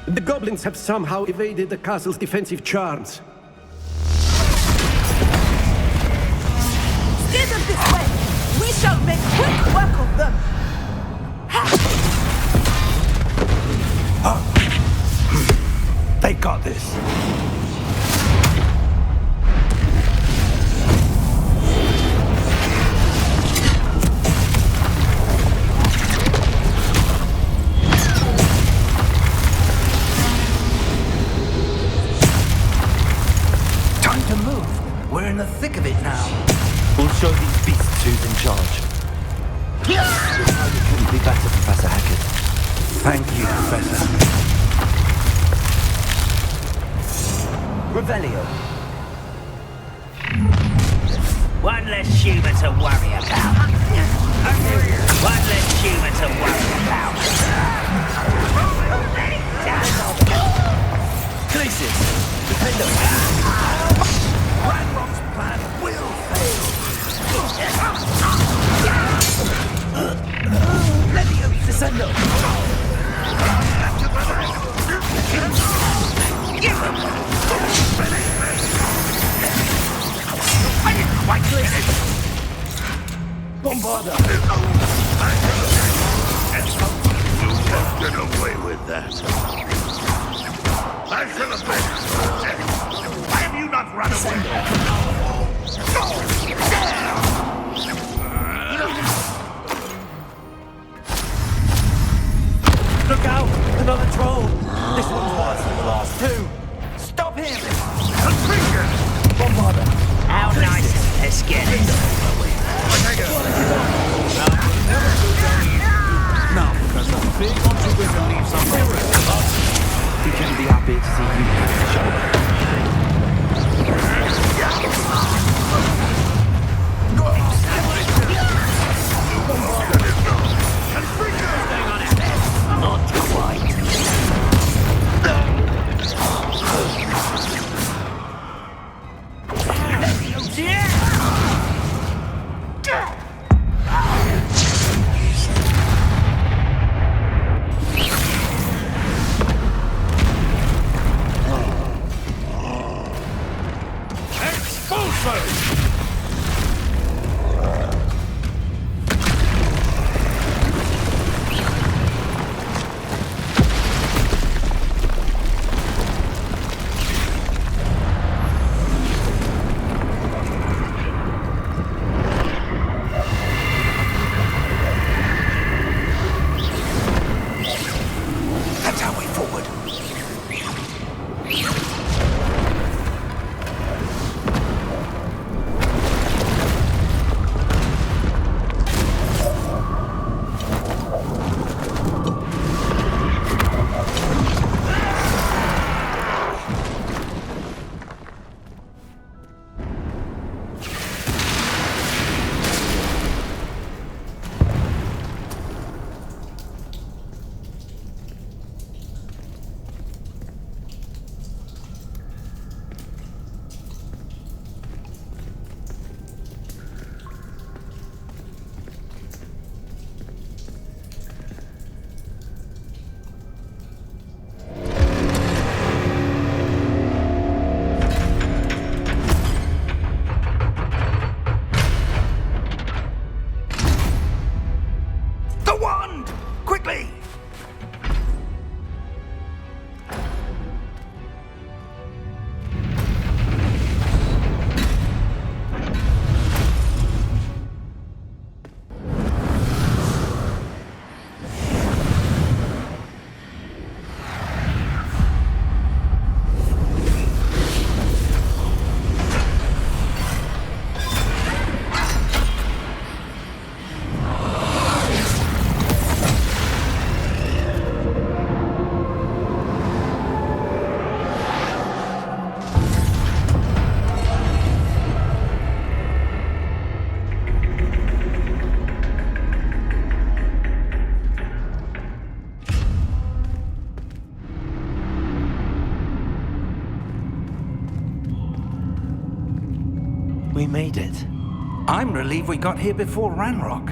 The goblins have somehow evaded the castle's defensive charms. Steer them this way! We shall make quick work of them! They got this. We're in the thick of it now. We'll show these beasts who's in charge. It couldn't be better, Professor Hackett. Thank you, Professor. Revelio. One less human to worry about. One less human to worry about. Glacius! Defend us! Ranrock's plan will fail. Levio, descendo! Quite clear. Bombarda! You won't get away with that. I shall have been. Why have you not run away? Look out! Another troll! This one's worse than the last two! Stop him! Confusion! Bombarda! How nice. Let's get it. Now, Professor, big on to win and leave some We couldn't be happier to see you, Joe. Not quite. We made it. I'm relieved we got here before Ranrock.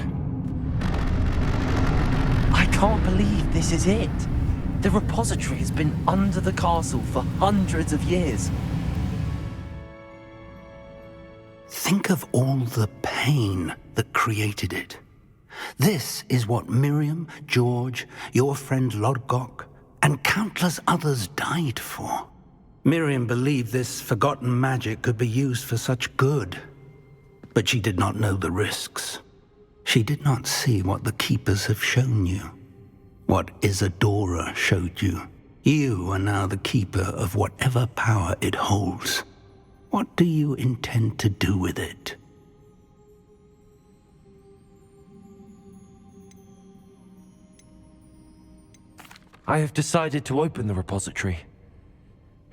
I can't believe this is it. The repository has been under the castle for hundreds of years. Think of all the pain that created it. This is what Miriam, George, your friend Lodgok, and countless others died for. Miriam believed this forgotten magic could be used for such good, but she did not know the risks. She did not see what the Keepers have shown you, what Isadora showed you. You are now the Keeper of whatever power it holds. What do you intend to do with it? I have decided to open the repository.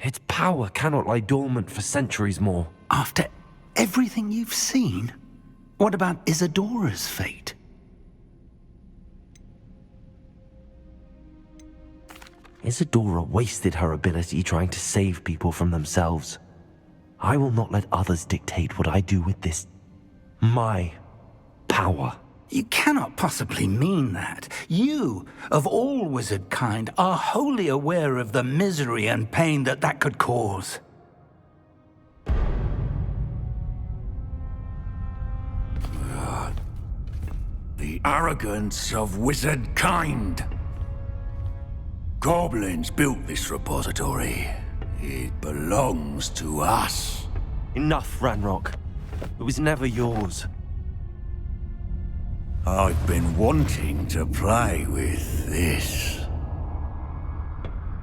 Its power cannot lie dormant for centuries more. After everything you've seen, what about Isadora's fate? Isadora wasted her ability trying to save people from themselves. I will not let others dictate what I do with this. My power. You cannot possibly mean that. You, of all wizard kind, are wholly aware of the misery and pain that could cause. The arrogance of wizard kind. Goblins built this repository. It belongs to us. Enough, Ranrock. It was never yours. I've been wanting to play with this.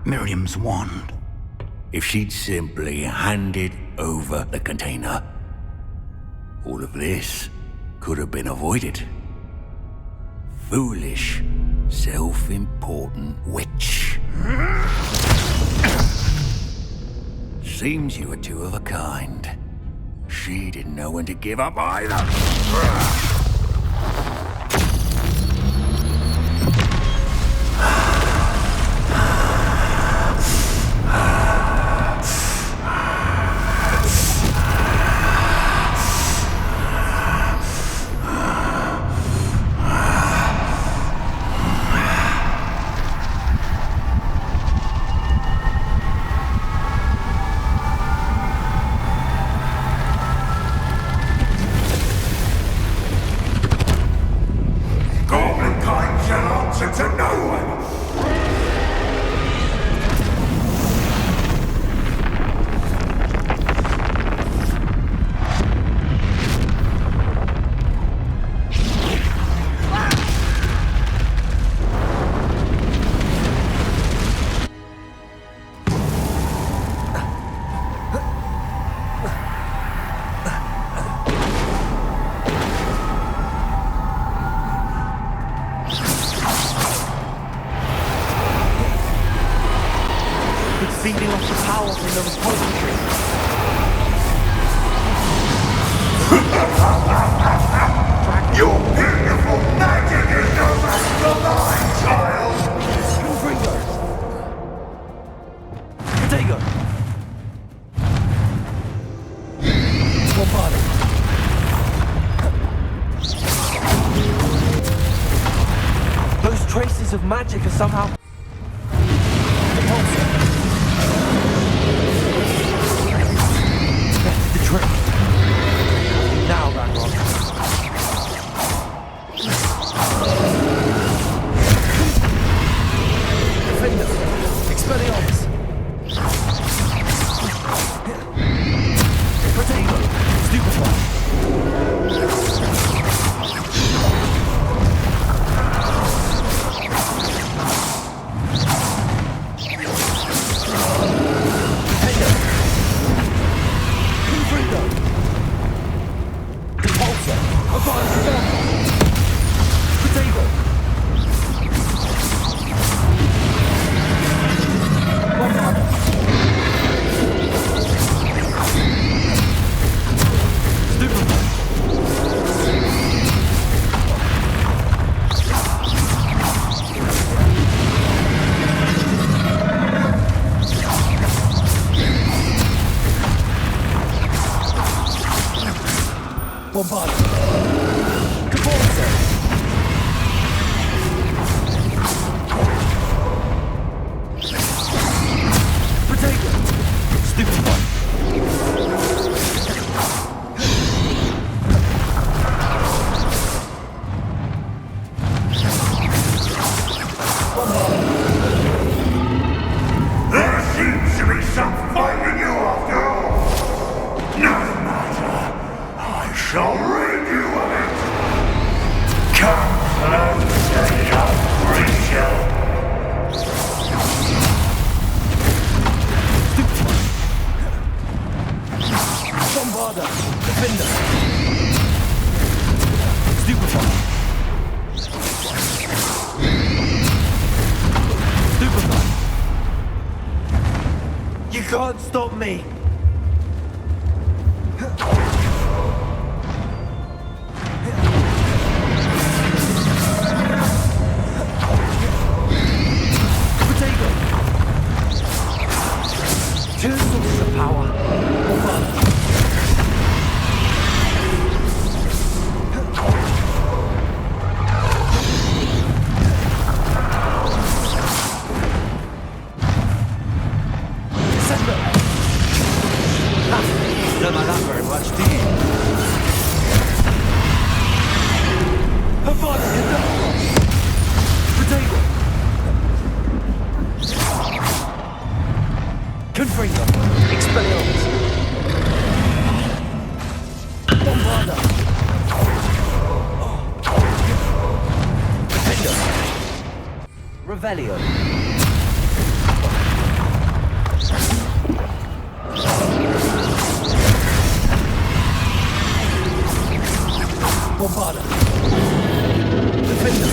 Miriam's wand. If she'd simply handed over the container, All of this could have been avoided. Foolish, self-important witch. Seems you were two of a kind. She didn't know when to give up either. Feeding off the power from the repository. Your beautiful magic is no match for mine, child! Confringo! Potato! Bombarded! Those traces of magic are somehow... The trick. Now, Ranrock. Defender. Expelliarmus. Potato. Stupefy. Bombard. Caporza. Potato. Stupid one. There seems to be some fight in you after all. No matter. I shall rid you of it. Come closer, young creature. Bombarder. Defender. Stupefy. Stupefy. You can't stop me. Two sources of power. Sender. Don't like that very much, do you? Avada Kedavra. Potato. Confringo. Expelliarmus. Bombarder. Defender. Revelio. Bombarda. Defender.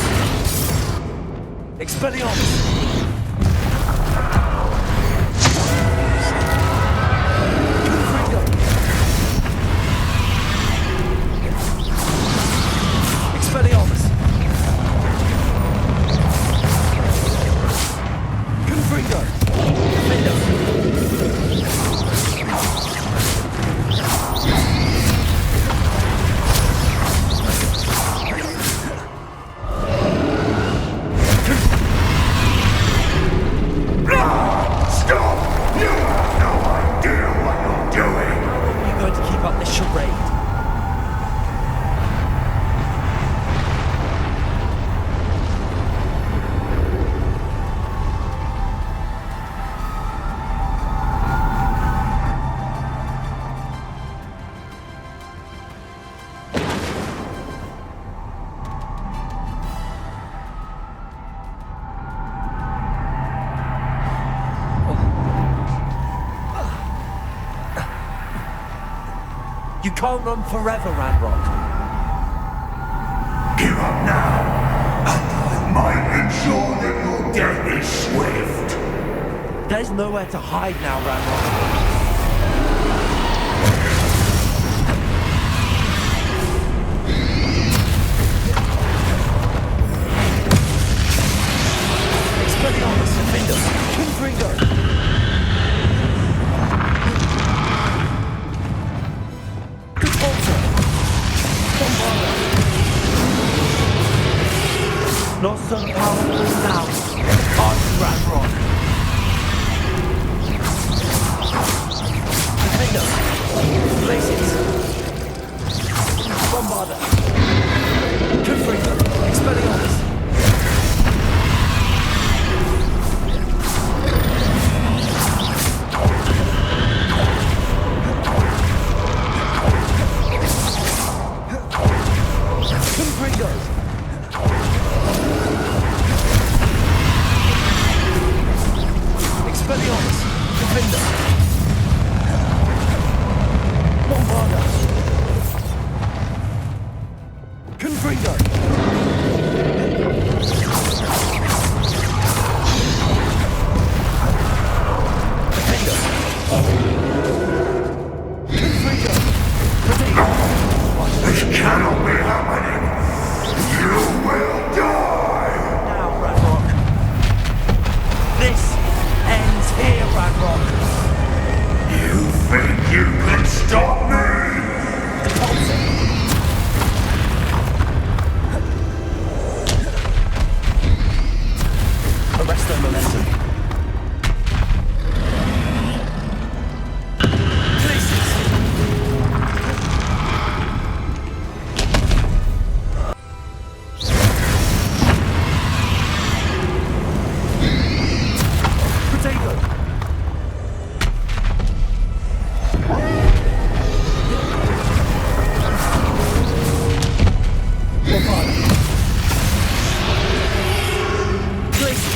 Expelliarmus. Confringo. Expelliarmus. Confringo. Defender. Stop! You have no idea what you're doing! How long are you going to keep up this charade? You can't run forever, Ranrock. Give up now, and I might ensure that your death is swift. There's nowhere to hide now, Ranrock. Expelliarmus, Defender, Confringo. Not so powerful now. On Ranrock. Defender. Places. Bombarda. Confringo. Expelliarmus. Confringo. Expelliarmus, Defender. Bombarda. Confringo. Defender. Confringo. Protego. This cannot be happening! You will die! Now, Ranrock. This ends here, Ranrock. You think you can stop me? Arrest their momentum. Places. Protego. Bombarda. Places.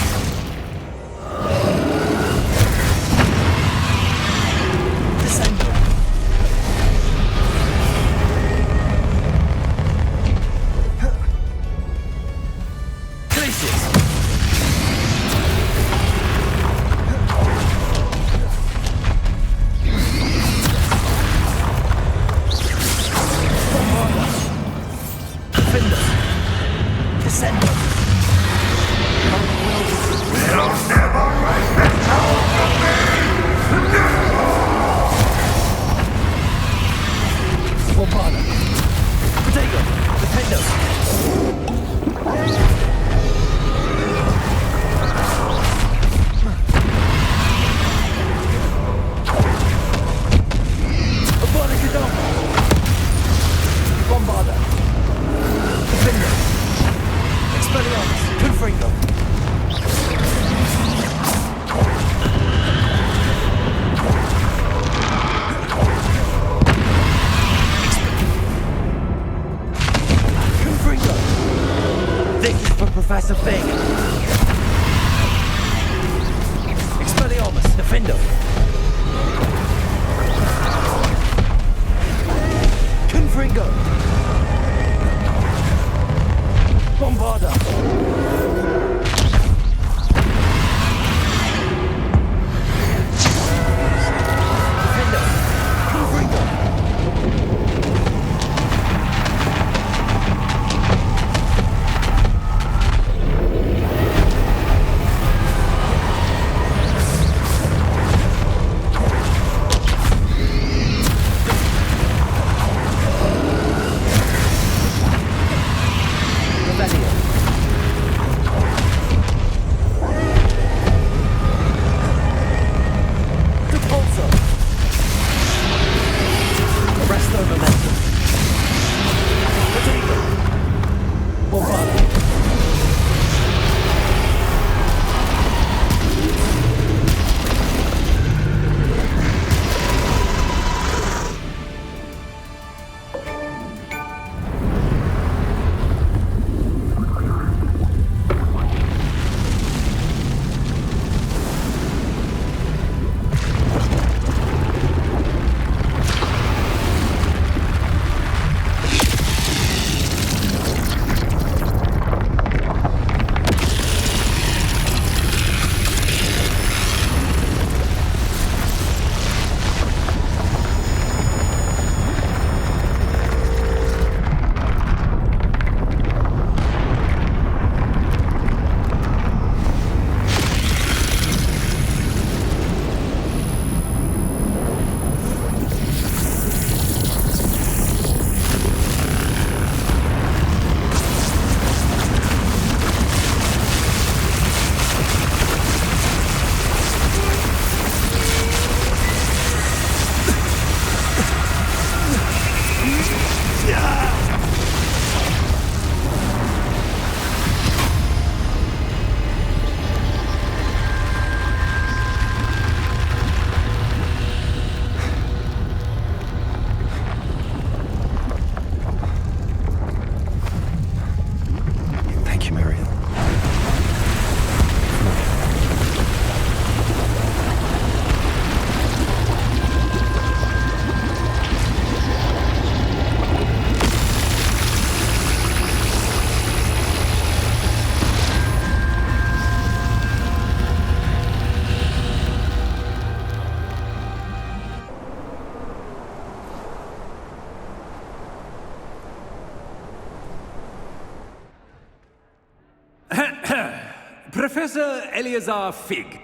Professor Eleazar Fig.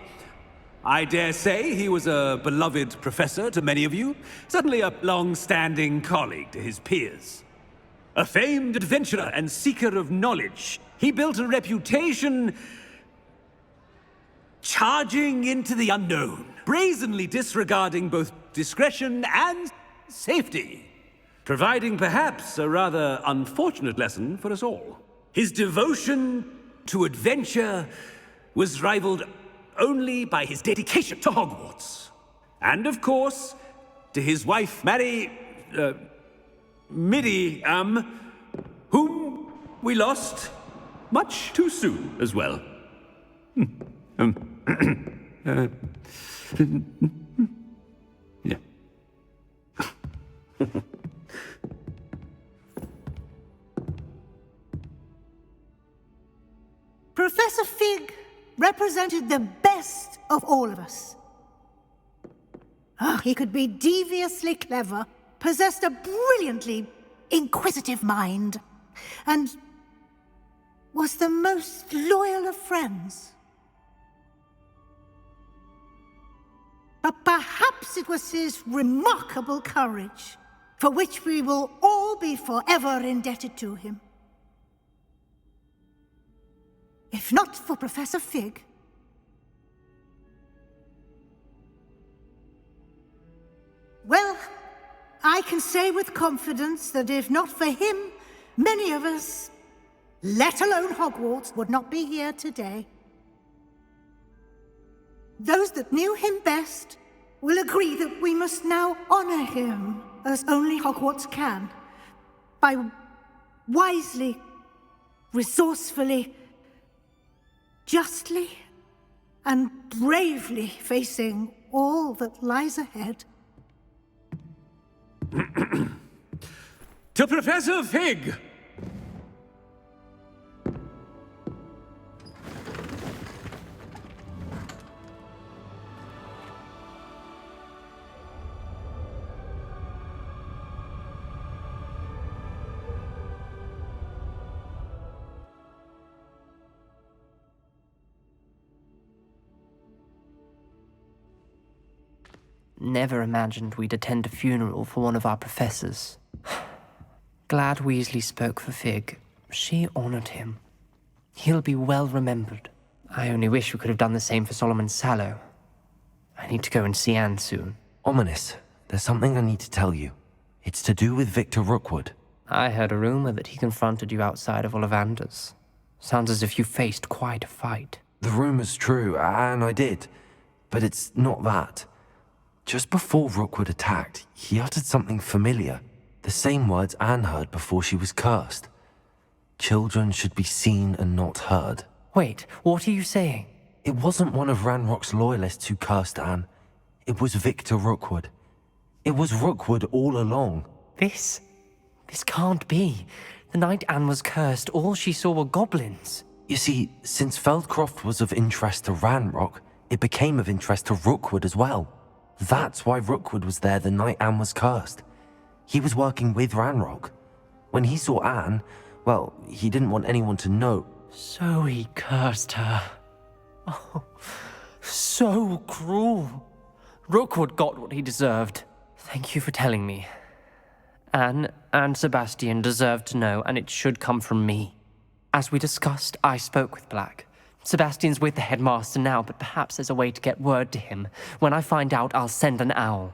I dare say he was a beloved professor to many of you, certainly a long-standing colleague to his peers. A famed adventurer and seeker of knowledge, he built a reputation charging into the unknown, brazenly disregarding both discretion and safety, providing perhaps a rather unfortunate lesson for us all. His devotion to adventure was rivaled only by his dedication to Hogwarts. And of course, to his wife, Middy, whom we lost much too soon as well. Yeah. Professor Fig represented the best of all of us. He could be deviously clever, possessed a brilliantly inquisitive mind, and was the most loyal of friends. But perhaps it was his remarkable courage, for which we will all be forever indebted to him. If not for Professor Fig, well, I can say with confidence that if not for him, many of us, let alone Hogwarts, would not be here today. Those that knew him best will agree that we must now honor him as only Hogwarts can, by wisely, resourcefully, justly, and bravely facing all that lies ahead. To Professor Fig! Never imagined we'd attend a funeral for one of our professors. Glad Weasley spoke for Fig. She honored him. He'll be well remembered. I only wish we could have done the same for Solomon Sallow. I need to go and see Anne soon. Ominous, there's something I need to tell you. It's to do with Victor Rookwood. I heard a rumor that he confronted you outside of Ollivander's. Sounds as if you faced quite a fight. The rumor's true, and I did. But it's not that. Just before Rookwood attacked, he uttered something familiar. The same words Anne heard before she was cursed. Children should be seen and not heard. Wait, what are you saying? It wasn't one of Ranrock's loyalists who cursed Anne. It was Victor Rookwood. It was Rookwood all along. This can't be. The night Anne was cursed, all she saw were goblins. You see, since Feldcroft was of interest to Ranrock, it became of interest to Rookwood as well. That's why Rookwood was there the night Anne was cursed. He was working with Ranrock. When he saw Anne, well, he didn't want anyone to know. So he cursed her. Oh, so cruel. Rookwood got what he deserved. Thank you for telling me. Anne and Sebastian deserve to know, and it should come from me. As we discussed, I spoke with Black. Sebastian's with the headmaster now, but perhaps there's a way to get word to him. When I find out, I'll send an owl.